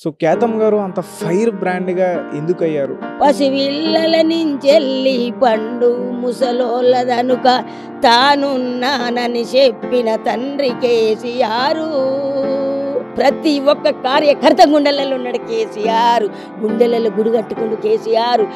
So కేతమ్ గారు అంత fire బ్రాండ్గా ఎందుకు అయ్యారు? పసివిల్లల నుంచెల్లి పండు ముసలోళ్ళదనుక తానున్నానని చెప్పిన తండ్రి కేసీఆర్. ప్రతి ఒక్క కార్యకర్త గుండెలలో ఉన్నాడు కేసీఆర్. గుండెలలో గుడి కట్టుకుండు కేసీఆర్.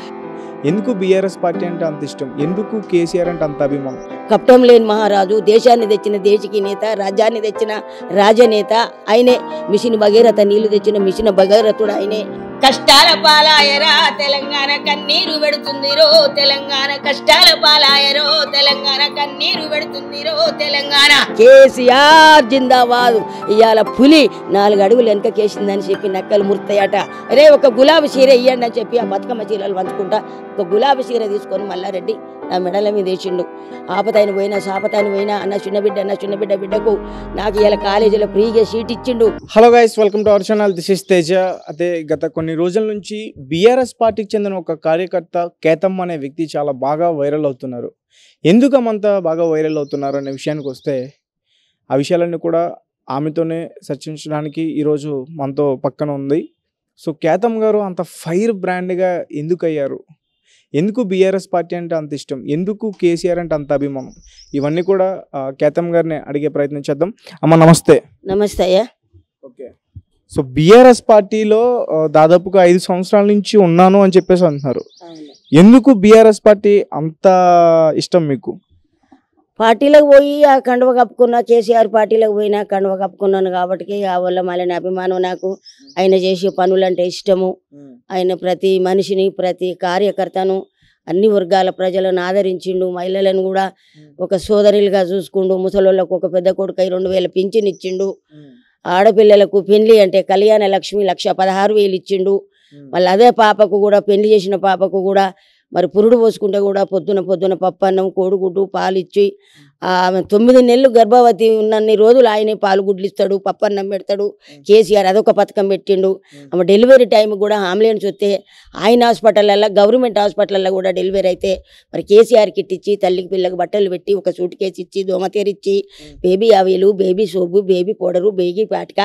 ఎందుకు బీఆర్ఎస్ పార్టీ అంటే అంత ఇష్టం? ఎందుకు కేసీఆర్ అంటే అంత అభిమానం? కప్టం లేని మహారాజు, దేశాన్ని తెచ్చిన దేశికి నేత, రాజ్యాన్ని తెచ్చిన రాజనేత ఆయనే. మిషన్ భగీరథ నీళ్లు తెచ్చిన మిషన్ భగీరథుడు ఆయనే. కష్టాల పాలాయరా తెలంగాణ కన్నీరు పెడుతుందిరో తెలంగాణ, కష్టాల పాలాయరో తెలంగాణ కన్నీరు పెడుతుందిరో తెలంగాణ. కేసీఆర్ జిందాబాద్. ఇవాళ పులి 4 అడుగులు వెనక కేసిందని చెప్పి నక్కలు ముర్తాయట. అరే ఒక గులాబీ చీర ఇయ్యండి అని చెప్పి ఆ బతుకమ్మ చీరలు పంచుకుంటా ఒక గులాబీ చీర తీసుకొని మల్లారెడ్డి నా మెడల మీద వేసిండు. ఆపతాయిని పోయినా సాపతాయిని పోయినా అన్న చిన్న బిడ్డ బిడ్డకు నాకు ఇలా కాలేజీలో ఫ్రీగా సీట్ ఇచ్చిండు. Hello guys, welcome to our channel. This is Teja. అదే గత కొన్ని రోజుల నుంచి బీఆర్ఎస్ పార్టీకి చెందిన ఒక కార్యకర్త కేతమ్ అనే వ్యక్తి చాలా బాగా వైరల్ అవుతున్నారు. ఎందుకు అంత బాగా వైరల్ అవుతున్నారు అనే విషయానికి వస్తే, ఆ విషయాలన్నీ కూడా ఆమెతోనే చర్చించడానికి ఈరోజు మనతో పక్కన ఉంది. సో కేతమ్ గారు అంత ఫైర్ బ్రాండ్గా ఎందుకు అయ్యారు? ఎందుకు బీఆర్ఎస్ పార్టీ అంటే అంత ఇష్టం? ఎందుకు కేసీఆర్ అంటే అంత అభిమానం? ఇవన్నీ కూడా కేతమ్ గారిని అడిగే ప్రయత్నం చేద్దాం. అమ్మ నమస్తే. నమస్తే అయ్యా. ఓకే, సో బీఆర్ఎస్ పార్టీలో దాదాపుగా 5 సంవత్సరాల నుంచి ఉన్నాను అని చెప్పేసి అంటున్నారు. ఎందుకు బీఆర్ఎస్ పార్టీ అంత ఇష్టం మీకు? పార్టీలకు పోయి ఆ కండువ కప్పుకున్నా, కేసీఆర్ పార్టీలకు పోయినా కండువ కప్పుకున్నాను కాబట్టి ఆ వల్ల మళ్ళీ అభిమానం నాకు. ఆయన చేసే పనులంటే ఇష్టము. ఆయన ప్రతి మనిషిని, ప్రతి కార్యకర్తను, అన్ని వర్గాల ప్రజలను ఆదరించిండు. మహిళలను కూడా ఒక సోదరులుగా చూసుకుండు. ముసలోళ్ళకు ఒక పెద్ద కొడుకై 2000 పింఛన్ ఇచ్చిండు. ఆడపిల్లలకు పెళ్లి అంటే కళ్యాణ లక్ష్మి 1,16,000 ఇచ్చిండు. మళ్ళీ అదే పాపకు కూడా, పెళ్లి చేసిన పాపకు కూడా మరి పురుడు పోసుకుంటే కూడా పొద్దున పప్పన్నం, కోడిగుడ్డు, పాలు ఇచ్చి ఆమె 9 నెలలు గర్భవతి ఉన్నన్ని రోజులు ఆయనే పాలు గుడ్లు ఇస్తాడు, పప్పన్నం పెడతాడు. కేసీఆర్ అదొక పథకం పెట్టిండు. ఆమె డెలివరీ టైం కూడా అంబులెన్స్ వస్తే ఆయన హాస్పిటల్లో, గవర్నమెంట్ హాస్పిటల్లో కూడా డెలివరీ అయితే మరి కేసీఆర్ కిట్ ఇచ్చి తల్లికి పిల్లకి బట్టలు పెట్టి ఒక సూట్ కేసు ఇచ్చి దోమతేరిచ్చి బేబీ ఆవిలు, baby soap, baby powder, baby పాటిక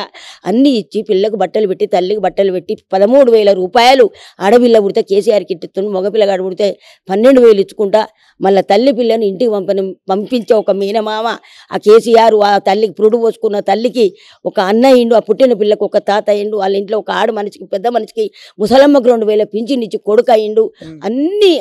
అన్నీ ఇచ్చి పిల్లకు బట్టలు పెట్టి తల్లికి బట్టలు పెట్టి 13,000 రూపాయలు ఆడపిల్ల పుడితే కేసీఆర్ కిట్ ఇస్తుంది. మగపిల్లగాడు పుడితే 12,000 ఇచ్చుకుంటా మళ్ళీ తల్లి పిల్లని ఇంటికి పంపించే ఒక మీనమామ ఆ కేసీఆర్. ఆ తల్లికి పురుడు పోసుకున్న తల్లికి ఒక అన్న అయిండు, ఆ పుట్టిన పిల్లకు ఒక తాత అయిండు, వాళ్ళ ఇంట్లో ఒక ఆడు మనిషికి, పెద్ద మనిషికి ముసలమ్మకు 2,000 పింఛన్ ఇచ్చి కొడుకు అయిండు.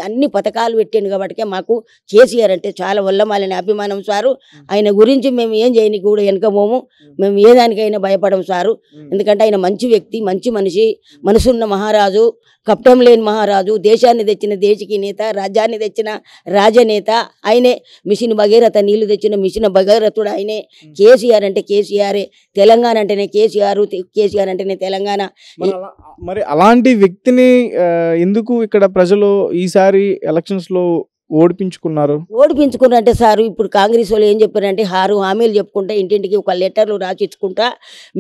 అన్ని పథకాలు పెట్టిండు. కాబట్టి మాకు కేసీఆర్ అంటే చాలా వల్లమాలని అభిమానం సారు. ఆయన గురించి మేము ఏం చేయని కూడా వెనకపోము. మేము ఏ దానికైనా భయపడం సారు. ఎందుకంటే ఆయన మంచి వ్యక్తి, మంచి మనిషి, మనసున్న మహారాజు, కప్టం లేని మహారాజు, దేశాన్ని తెచ్చిన దేశికి నేత, రాజ్యాన్ని తెచ్చిన రాజనేత ఆయనే. మిషన్ భగీరథ నీళ్లు తెచ్చిన మిషన్ భగీరథుడు ఆయనే. కేసీఆర్ అంటే కేసీఆరే. తెలంగాణ అంటేనే కేసీఆర్, కేసీఆర్ అంటేనే తెలంగాణ. మరి అలాంటి వ్యక్తిని ఎందుకు ఇక్కడ ప్రజలు ఈసారి ఎలక్షన్స్లో ఓడిపించుకున్నారంటే సారు, ఇప్పుడు కాంగ్రెస్ వాళ్ళు ఏం చెప్పారంటే 6 హామీలు చెప్పుకుంటా ఇంటింటికి ఒక లెటర్లు రాసిచ్చుకుంటా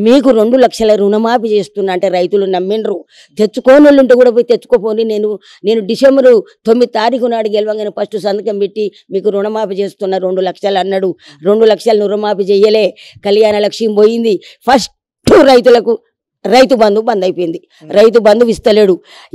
మీకు 2 లక్షల రుణమాఫీ చేస్తున్నా అంటే రైతులు నమ్మిండ్రు. తెచ్చుకోని వాళ్ళు ఉంటే కూడా పోయి తెచ్చుకోపోని, నేను డిసెంబర్ 9 తారీఖు నాడు గెలవంగానే ఫస్ట్ సంతకం పెట్టి మీకు రుణమాఫీ చేస్తున్నా 2 లక్షలు అన్నాడు. 2 లక్షలు రుణమాఫీ చెయ్యలే. కళ్యాణ లక్ష్యం పోయింది. ఫస్ట్ రైతులకు రైతు బంధు బంద్ అయిపోయింది. రైతు బంధు ఇస్తలేడు,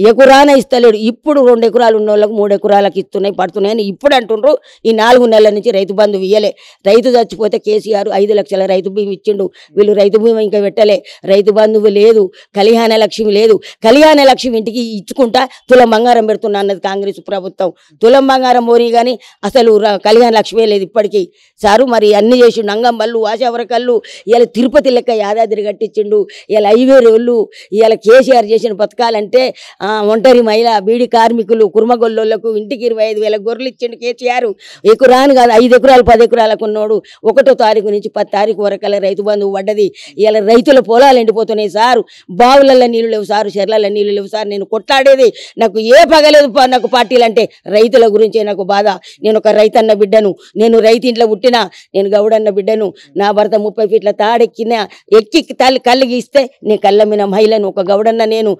ఎకరాన ఇస్తలేడు. ఇప్పుడు 2 ఎకరాలు ఉన్న వాళ్ళకు 3 ఎకరాలకు పడుతున్నాయని ఇప్పుడు అంటుండ్రు. ఈ 4 నెలల నుంచి రైతు బంధు ఇయ్యలే. రైతు చచ్చిపోతే కేసీఆర్ 5 లక్షల రైతు బీమా ఇచ్చిండు. వీళ్ళు రైతు బీమా ఇంకా పెట్టలే. రైతు బంధువు లేదు, కళ్యాణ లక్ష్మి లేదు. కళ్యాణ లక్ష్మి ఇంటికి ఇచ్చుకుంటా తులం బంగారం పెడుతున్నా అన్నది కాంగ్రెస్ ప్రభుత్వం. తులం బంగారం పోనీ కానీ అసలు కళ్యాణ లక్ష్మే లేదు ఇప్పటికీ సారు. మరి అన్ని చేసిండు. నంగంబళ్ళు, ఆశావరకళ్ళు, ఇలా తిరుపతి లెక్క యాదాద్రి కట్టించిండు. ఇలా రోజులు ఇవాళ కేసీఆర్ చేసిన పథకాలంటే ఒంటరి మహిళ, బీడీ కార్మికులు, కుర్మగొల్లోళ్లకు ఇంటికి 25,000 గొర్రెలు ఇచ్చిండు కేసీఆర్. ఎకరాను కాదు 5 ఎకరాలు 10 ఎకరాలకు ఉన్నోడు 1వ తారీఖు నుంచి 10 తారీఖు వరకల్లా రైతు బంధువు పడ్డది. ఇవాళ రైతుల పొలాలు ఎండిపోతున్నాయి సారు. బావులల్లో నీళ్లు లేవు సారు, చెర్లలో నీళ్లు లేవు సార్. నేను కొట్లాడేది నాకు ఏ పగలేదు. నాకు పార్టీలు అంటే రైతుల గురించే నాకు బాధ. నేను ఒక రైతన్న బిడ్డను, నేను రైతు ఇంట్లో పుట్టినా, నేను గౌడన్న బిడ్డను. నా భర్త 30 ఫీట్ల తాడెక్కిన ఎక్కి కళ్ళు గీస్తే నేను కళ్ళమ్మిన మహిళను, ఒక గౌడన్న నేను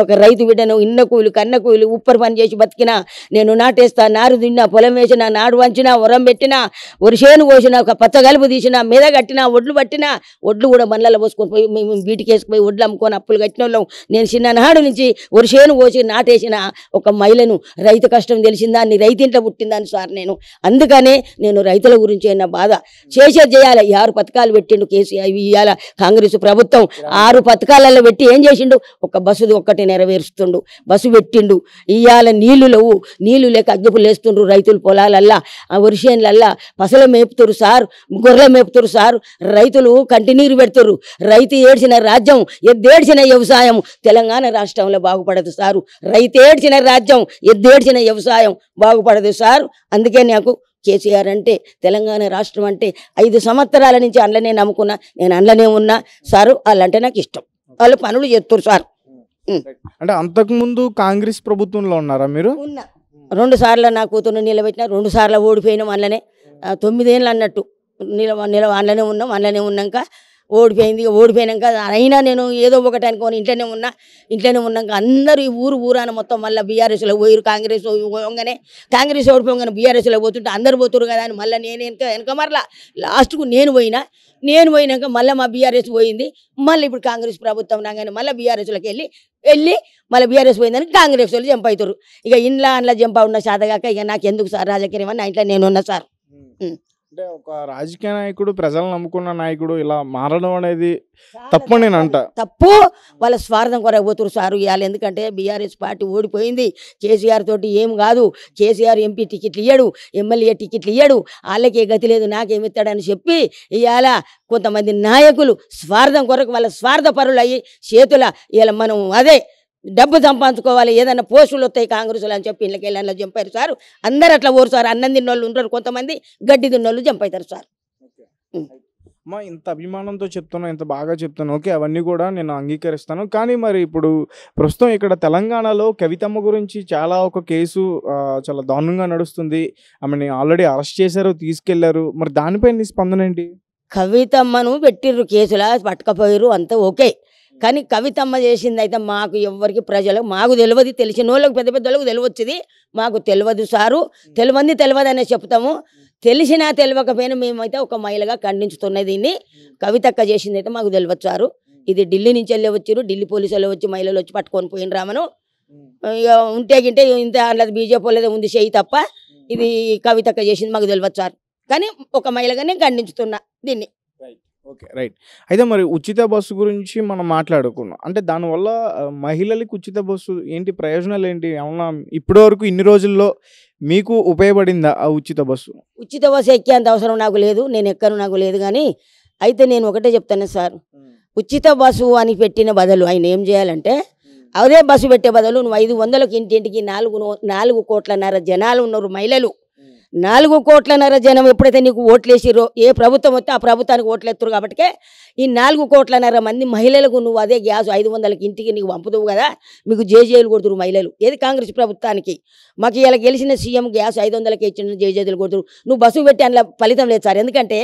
ఒక రైతు బిడ్డను, ఇన్న కూలి కన్న కూలి ఉప్పరి పని చేసి బతికినా, నేను నాటేస్తా, నారు తిన్నా, పొలం వేసినా, నాడు వంచినా, ఉరం పెట్టినా, ఒరిసేను కోసినా, ఒక పచ్చగలుపు తీసినా, మీద కట్టినా, ఒడ్లు పట్టినా, ఒడ్లు కూడా బండ్లలో పోసుకొని పోయి మేము బీటికి వేసుకుపోయి ఒడ్లు అమ్ముకొని అప్పులు కట్టిన వాళ్ళం. నేను చిన్ననాడు నుంచి ఒరిసేను కోసి నాటేసిన ఒక మహిళను. రైతు కష్టం తెలిసిందాన్ని, రైతింట్లో పుట్టిందాన్ని సార్ నేను. అందుకనే నేను రైతుల గురించి అయిన బాధ చేసేది చేయాలి. 6 పథకాలు పెట్టిండు కేసీఆర్. ఇవాళ కాంగ్రెస్ ప్రభుత్వం 6 పథకాలలో పెట్టి ఏం చేసిండు? ఒక బస్సుది ఒక్కటి నెరవేరుస్తుండు, బస్సు పెట్టిండు. ఇవాళ నీళ్లు లేవు, నీళ్లు లేక అగ్గిపులు వేస్తుండ్రు రైతులు పొలాలల్లా, వర్షేన్లల్లా పసలు మేపుతురు సార్, గొర్రెలు మేపుతురు సార్, రైతులు కంటినీరు పెడుతురు. రైతు ఏడ్చిన రాజ్యం, ఎద్దేడ్చిన వ్యవసాయం తెలంగాణ రాష్ట్రంలో బాగుపడదు సారు. రైతు ఏడ్చిన రాజ్యం, ఎద్దేడ్చిన వ్యవసాయం బాగుపడదు సార్. అందుకే నాకు కేసీఆర్ అంటే, తెలంగాణ రాష్ట్రం అంటే 5 సంవత్సరాల నుంచి అందులోనే నమ్ముకున్నా, నేను అందులోనే ఉన్నా సారు. వాళ్ళంటే నాకు ఇష్టం, వాళ్ళు పనులు చేస్తారు సార్. అంటే అంతకుముందు కాంగ్రెస్ ప్రభుత్వంలో ఉన్నారా మీరు? ఉన్నా 2 సార్లు నా కూతురు నిలబెట్టిన, 2 సార్లు ఓడిపోయినాం. అందులోనే 9 ఏళ్ళు అన్నట్టు అందులోనే ఉన్నాం. అందులోనే ఉన్నాక ఓడిపోయినాక అయినా నేను ఏదో ఒకటి అనుకోని ఇంట్లోనే ఉన్నాక అందరూ ఈ ఊరాన మొత్తం మళ్ళీ బీఆర్ఎస్లో పోయారు. కాంగ్రెస్ ఓడిపోగానే బీఆర్ఎస్లో పోతుంటే అందరు పోతురు కదా అని మళ్ళీ నేను వెనక మరలా లాస్ట్కు నేను పోయినాక మళ్ళీ మా బీఆర్ఎస్ పోయింది. మళ్ళీ ఇప్పుడు కాంగ్రెస్ ప్రభుత్వం రాగానే మళ్ళీ బీఆర్ఎస్లోకి వెళ్ళి మళ్ళీ బీఆర్ఎస్ పోయిందని కాంగ్రెస్ వాళ్ళు జంప్ అవుతారు. ఇక అందులో జంప్ ఉన్న శాతగాక ఇక నాకు ఎందుకు సార్ రాజకీయం అని నా ఇంట్లో నేనున్నా సార్. అంటే ఒక రాజకీయ నాయకుడు, ప్రజలను నమ్ముకున్న నాయకుడు ఇలా మారడం అనేది తప్పు నేను అంట. తప్పు, వాళ్ళ స్వార్థం కొరకు పోతురు సారు ఇవ్వాలి. ఎందుకంటే బీఆర్ఎస్ పార్టీ ఓడిపోయింది, కేసీఆర్ తోటి ఏం కాదు. కేసీఆర్ ఎంపీ టికెట్లు ఇయ్యడు, ఎమ్మెల్యే టికెట్లు ఇయ్యడు, వాళ్ళకే గతి లేదు నాకేమిస్తాడని చెప్పి ఇవాళ కొంతమంది నాయకులు స్వార్థం కొరకు వాళ్ళ స్వార్థ పరులు అయ్యి ఇవాళ మనం అదే డబ్బు సంపాదించుకోవాలి, ఏదైనా పోస్టులు వస్తాయి కాంగ్రెస్లో అని చెప్పి ఇళ్ళకెళ్ళి జంపారు సార్. అందరు అట్లా ఓరు సార్. అన్నం తిన్నోళ్ళు ఉంటారు, కొంతమంది గడ్డి తిన్నోళ్ళు జంపవుతారు సార్. అమ్మా, ఇంత అభిమానంతో చెప్తున్నా, ఇంత బాగా చెప్తాను, ఓకే, అవన్నీ కూడా నేను అంగీకరిస్తాను. కానీ మరి ఇప్పుడు ప్రస్తుతం ఇక్కడ తెలంగాణలో కవితమ్మ గురించి ఒక కేసు చాలా దారుణంగా నడుస్తుంది. ఆమెని ఆల్రెడీ అరెస్ట్ చేశారు, తీసుకెళ్లారు. మరి దానిపై నీ స్పందన ఏంటి? కవితమ్మను పెట్టిర్రు, కేసులా పట్టుకపోయారు, అంతా ఓకే. కానీ కవితమ్మ చేసింది అయితే మాకు ఎవరికి ప్రజలకు మాకు తెలియదు. తెలిసిన వాళ్ళకి పెద్ద వాళ్ళకు తెలియవచ్చుది, మాకు తెలియదు సారు. తెలియదనే చెప్తాము. తెలిసినా తెలియకపోయినా మేమైతే ఒక మహిళగా ఖండించుతున్నది. దీన్ని కవితక్క చేసింది అయితే మాకు తెలియదు సారు. ఇది ఢిల్లీ నుంచి వెళ్ళి వచ్చారు, ఢిల్లీ పోలీసులు వచ్చి మహిళలు వచ్చి పట్టుకొని పోయిన రామను. ఇక ఉంటే ఇంత అట్లా బీజేపీ వాళ్ళదే ఉంది చేయి తప్ప, ఇది కవితక్క చేసింది మాకు తెలియదు సార్. కానీ ఒక మహిళగా నేను ఖండించుతున్నా దీన్ని. Okay, right. అయితే మరి ఉచిత బస్సు గురించి మనం మాట్లాడుకున్నాం. అంటే దానివల్ల మహిళలకు ఉచిత బస్సు ఏంటి, ప్రయోజనాలు ఏంటి? ఏమన్నా ఇప్పటి వరకు ఇన్ని రోజుల్లో మీకు ఉపయోగపడిందా ఆ ఉచిత బస్సు? ఉచిత బస్సు ఎక్కేంత అవసరం నాకు లేదు, నేను ఎక్కను నాకు లేదు. కానీ అయితే నేను ఒకటే చెప్తాను సార్, ఉచిత బస్సు అని పెట్టిన బదులు ఆయన ఏం చేయాలంటే, అదే బస్సు పెట్టే బదులు నువ్వు 500కి ఇంటింటికి 4 కోట్లన్నర జనాలు ఉన్నారు మహిళలు. 4 కోట్లన్నర జనం ఎప్పుడైతే నీకు ఓట్లు వేసిరో, ఏ ప్రభుత్వం వస్తే ఆ ప్రభుత్వానికి ఓట్లు ఎత్తురు. కాబట్టి ఈ 4 కోట్లన్నర మంది మహిళలకు నువ్వు అదే గ్యాస్ 500కి ఇంటికి నీకు పంపుతావు కదా, మీకు జేజేలు కొడుతురు మహిళలు. ఏది కాంగ్రెస్ ప్రభుత్వానికి. మాకు ఇలా గెలిచిన సీఎం గ్యాస్ 500కి ఇచ్చిన జేజేలు కొడుతురు. నువ్వు బస్సు పెట్టి అందులో ఫలితం లేదు సార్. ఎందుకంటే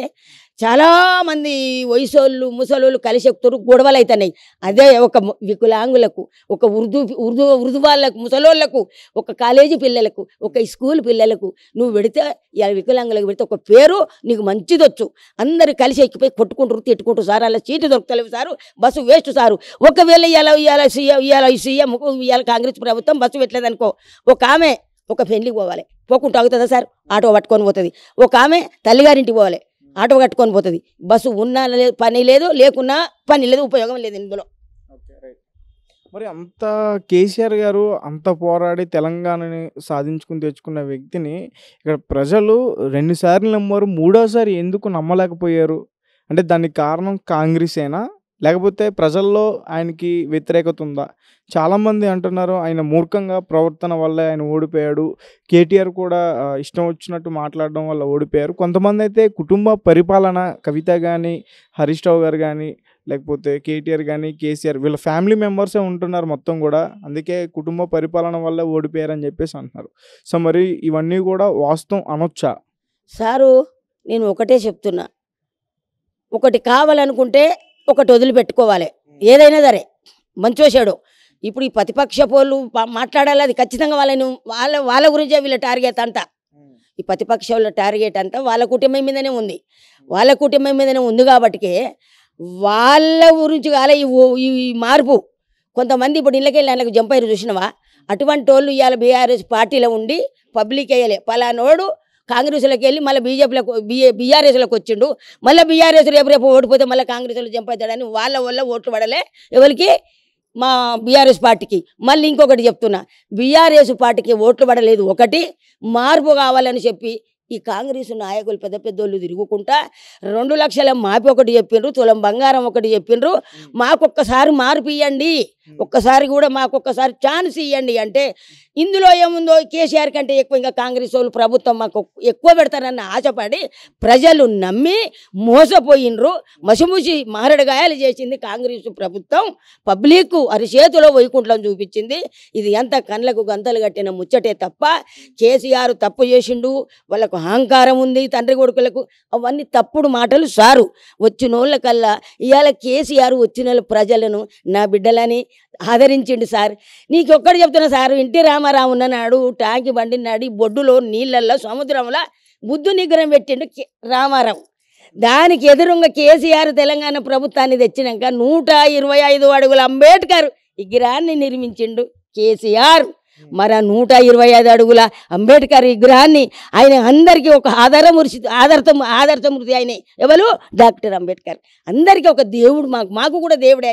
చాలామంది వయసోళ్ళు ముసలోళ్ళు కలిసి ఎక్కుతారు, గొడవలు అవుతున్నాయి. అదే ఒక వికలాంగులకు, ఒక ఉర్దూ వాళ్ళకు, ముసలోళ్ళకు, ఒక కాలేజీ పిల్లలకు, ఒక స్కూల్ పిల్లలకు నువ్వు పెడితే, ఇలా వికలాంగులకు పెడితే ఒక పేరు నీకు మంచిది వచ్చు. అందరు కలిసి ఎక్కిపోయి కొట్టుకుంటారు, తిట్టుకుంటారు సార్. అలా సీటు దొరకలేవు సారు, బస్సు వేస్ట్ సారు. ఒకవేళ ఇవాళ కాంగ్రెస్ ప్రభుత్వం బస్సు పెట్టలేదనుకో, ఒక ఆమె ఒక పెళ్లికి పోవాలి, పోకుండా అవుతుందా సార్? ఆటో పట్టుకొని పోతుంది. ఒక ఆమె తల్లిగారింటికి పోవాలి, ఆటో కట్టుకొని పోతుంది. బస్సు ఉన్నా పని లేదు, లేకున్నా పని లేదు, ఉపయోగం లేదు ఇందులో. మరి అంత కేసీఆర్ గారు అంత పోరాడి తెలంగాణని సాధించుకుని తెచ్చుకున్న వ్యక్తిని ఇక్కడ ప్రజలు 2 సార్లు నమ్మారు, 3వసారి ఎందుకు నమ్మలేకపోయారు? అంటే దానికి కారణం కాంగ్రెసేనా, లేకపోతే ప్రజల్లో ఆయనకి వ్యతిరేకత ఉందా? చాలామంది అంటున్నారు ఆయన మూర్ఖంగా ప్రవర్తన వల్ల ఆయన ఓడిపోయాడు, కేటీఆర్ కూడా ఇష్టం వచ్చినట్టు మాట్లాడడం వల్ల ఓడిపోయారు. కొంతమంది అయితే కుటుంబ పరిపాలన, కవిత కానీ, హరీష్ రావు గారు కానీ, లేకపోతే కేటీఆర్ కానీ, కేసీఆర్ వీళ్ళ ఫ్యామిలీ మెంబర్సే ఉంటున్నారు మొత్తం కూడా, అందుకే కుటుంబ పరిపాలన వల్ల ఓడిపోయారని చెప్పేసి అంటున్నారు. సో మరి ఇవన్నీ కూడా వాస్తవం అనొచ్చా? సారు నేను ఒకటే చెప్తున్నా, ఒకటి కావాలనుకుంటే ఒకటి వదిలిపెట్టుకోవాలి. ఏదైనా సరే మంచోసాడు. ఇప్పుడు ఈ ప్రతిపక్ష పోళ్ళు మాట్లాడాలి, అది ఖచ్చితంగా వాళ్ళ గురించే వీళ్ళ టార్గెట్ అంతా. ఈ ప్రతిపక్ష వాళ్ళ టార్గెట్ అంతా వాళ్ళ కుటుంబం మీదనే ఉంది కాబట్టి వాళ్ళ గురించి కాలే ఈ మార్పు. కొంతమంది ఇప్పుడు ఇళ్ళకెళ్ళి ఆయనకు జంపైరు చూసినవా, అటువంటి వాళ్ళు ఇవాళ బీఆర్ఎస్ పార్టీలో ఉండి పబ్లిక్ వేయలే. పలానోడు కాంగ్రెస్లోకి వెళ్ళి మళ్ళీ బీఆర్ఎస్లోకి వచ్చిండు, మళ్ళీ బీఆర్ఎస్ రేపు ఓడిపోతే మళ్ళీ కాంగ్రెస్లో జంప్ అవుతాడని వాళ్ళ వల్ల ఓట్లు పడలే ఎవరికి, మా బీఆర్ఎస్ పార్టీకి. మళ్ళీ ఇంకొకటి చెప్తున్నా, బీఆర్ఎస్ పార్టీకి ఓట్లు పడలేదు. ఒకటి మార్పు కావాలని చెప్పి ఈ కాంగ్రెస్ నాయకులు పెద్ద పెద్దోళ్ళు తిరుగుకుంటా 2 లక్షల మాపి ఒకటి చెప్పిండ్రు, తులం బంగారం ఒకటి చెప్పిండ్రు. మాకొక్కసారి మార్పు ఇవ్వండి, ఒక్కసారి కూడా మాకొక్కసారి ఛాన్స్ ఇవ్వండి అంటే ఇందులో ఏముందో కేసీఆర్ కంటే ఎక్కువ ఇంకా కాంగ్రెస్ వాళ్ళు ప్రభుత్వం మాకు ఎక్కువ పెడతారన్న ఆశపడి ప్రజలు నమ్మి మోసపోయినరు. మసిముసి మారడుగాయాలు చేసింది కాంగ్రెస్ ప్రభుత్వం. పబ్లిక్ అరిచేతిలో వైకుంఠం చూపించింది. ఇది ఎంత కళ్ళకు గంతలు కట్టిన ముచ్చటే తప్ప కేసీఆర్ తప్పు చేసిండు, వాళ్ళకు అహంకారం ఉంది తండ్రి కొడుకులకు, అవన్నీ తప్పుడు మాటలు సారు. వచ్చినోళ్ళకల్లా ఇవాళ కేసీఆర్ వచ్చిన ప్రజలను నా బిడ్డలని ఆదరించిండు సార్. నీకు ఒక్కటి చెప్తున్నా సార్, ఎన్టీ రామారావు ఉన్నాడు, ట్యాంకి బండినాడు, బొడ్డులో నీళ్ళల్లో సముద్రంలో బుద్ధు నిగ్రహం పెట్టిండు రామారావు. దానికి ఎదురుగా కేసీఆర్ తెలంగాణ ప్రభుత్వాన్ని తెచ్చినాక 125 అడుగుల అంబేద్కర్ విగ్రహాన్ని నిర్మించిండు కేసీఆర్. మరి 125 అడుగుల అంబేద్కర్ విగ్రహాన్ని ఆయన అందరికీ ఒక ఆదర్శమూర్తి. ఆయన ఎవరు? డాక్టర్ అంబేద్కర్. అందరికీ ఒక దేవుడు, మాకు కూడా దేవుడే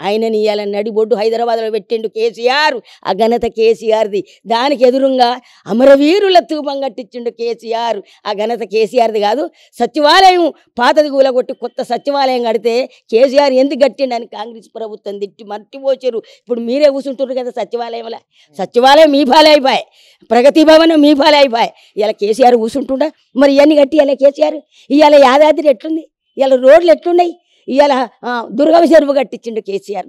ఆయనని ఇవ్వాలని నడిబొడ్డు హైదరాబాద్లో పెట్టిండు కేసీఆర్. ఆ ఘనత కేసీఆర్ది. దానికి ఎదురుగా అమరవీరుల తూపం కట్టించిండు కేసీఆర్. ఆ ఘనత కేసీఆర్ది కాదు. సచివాలయం పాతది కూలగొట్టి కొత్త సచివాలయం కడితే కేసీఆర్ ఎందుకు కట్టిండు అని కాంగ్రెస్ ప్రభుత్వం తిట్టి మట్టిపోచారు. ఇప్పుడు మీరే కూర్చుంటారు కదా సచివాలయంలో. సచివాలయం మీ పాలే అయిపోయాయి, ప్రగతి భవనం మీ పాలే అయిపోయాయి. ఇలా కేసీఆర్ కూర్చుంటుండా? మరి ఇవన్నీ కట్టి ఇలా కేసీఆర్ ఇవాళ యాదాద్రి ఎట్లుంది, ఇవాళ రోడ్లు ఎట్లున్నాయి, ఇవాళ దుర్గమ చెరువు కట్టించిండు కేసీఆర్.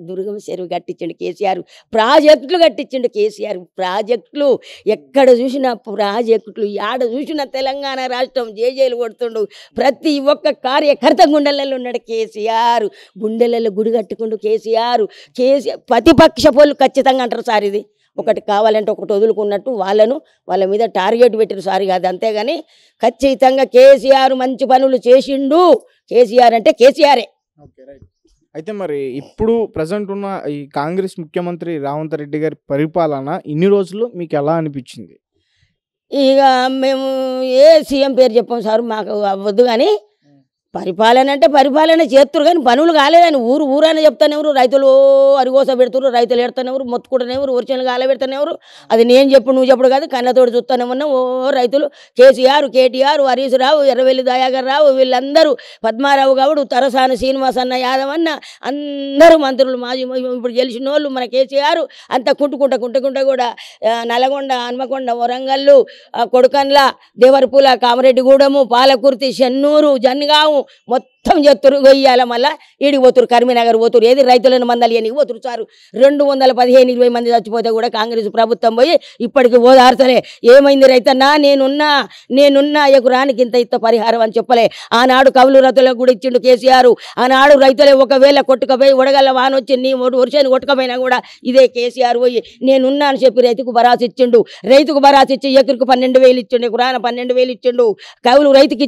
ప్రాజెక్టులు కట్టించిండు కేసీఆర్. ప్రాజెక్టులు ఎక్కడ చూసినా ప్రాజెక్టులు, ఆడ చూసినా తెలంగాణ రాష్ట్రం జేజేలు కొడుతుండు. ప్రతి ఒక్క కార్యకర్త గుండెలలో ఉన్నాడు కేసీఆర్. గుండెలలో గుడి కట్టుకుండు కేసీఆర్. ప్రతిపక్ష పోలు ఖచ్చితంగా అంటారు సార్, ఇది ఒకటి కావాలంటే ఒకటి వదులుకున్నట్టు వాళ్ళ మీద టార్గెట్ పెట్టిన సారి కాదు. అంతేగాని ఖచ్చితంగా కేసీఆర్ మంచి పనులు చేసిండు. కేసీఆర్ అంటే కేసీఆరే. అయితే మరి ఇప్పుడు ప్రజెంట్ ఉన్న ఈ కాంగ్రెస్ ముఖ్యమంత్రి రేవంత్ రెడ్డి గారి పరిపాలన ఇన్ని రోజులు మీకు ఎలా అనిపించింది? ఇక మేము ఏ సీఎం పేరు చెప్పాం సార్, మాకు అవ్వద్దు. కానీ పరిపాలన అంటే పరిపాలన చేస్తున్నారు కానీ పనులు కాలేదని ఊరని చెప్తానేవారు. రైతులు అరిగోస పెడుతున్నారు, రైతులు ఎడతానేవారు, మొత్తుకుంటానేవారు, ఒరిజినల్ కాలే పెడతానేవారు. అది నేను చెప్పుడు నువ్వు చెప్పుడు కాదు, కళ్ళతోటి చూస్తానే ఉన్నాం. రైతులు కేసీఆర్, కేటీఆర్, హరీష్ రావు, ఎర్రవెల్లి దయాకర్ రావు, వీళ్ళందరూ, పద్మారావు గౌడు, తరసాని శ్రీనివాస్ అన్న, యాదవ్ అన్న, అందరూ మంత్రులు, మాజీ ఇప్పుడు గెలిచిన వాళ్ళు మన కేసీఆర్ అంతా కుంటుకుంటా కూడా నల్గొండ, హన్మకొండ, వరంగల్లు, కొడుకన్ల, దేవరపూల, కామరెడ్డిగూడెము, పాలకుర్తి, చెన్నూరు, జన్గాము మొత్తం చేతురు. వెయ్యాల మళ్ళీ ఈడికి పోతురు, కరీంనగర్ పోతురు. ఏది రైతులను మందలి అని పోతురు సారు. 215-20 మంది చచ్చిపోతే కూడా కాంగ్రెస్ ప్రభుత్వం పోయి ఇప్పటికి ఓదార్చలే. ఏమైంది రైతన్నా, నేనున్నా ఎగురానికి ఇంత పరిహారం అని చెప్పలే. ఆనాడు కవులు రైతులకు కూడా ఇచ్చిండు కేసీఆర్. ఆనాడు రైతులే ఒకవేళ కొట్టుకపోయి వడగల్ల వానొచ్చి నీ వర్షాన్ని కొట్టుకపోయినా కూడా ఇదే కేసీఆర్ పోయి నేనున్నా అని చెప్పి రైతుకు భరాసు ఇచ్చిండు. రైతుకు భరాసు ఇచ్చి ఎకరికి 12,000 ఇచ్చిండు, ఎకరాన 12,000 ఇచ్చిండు. కవులు రైతుకి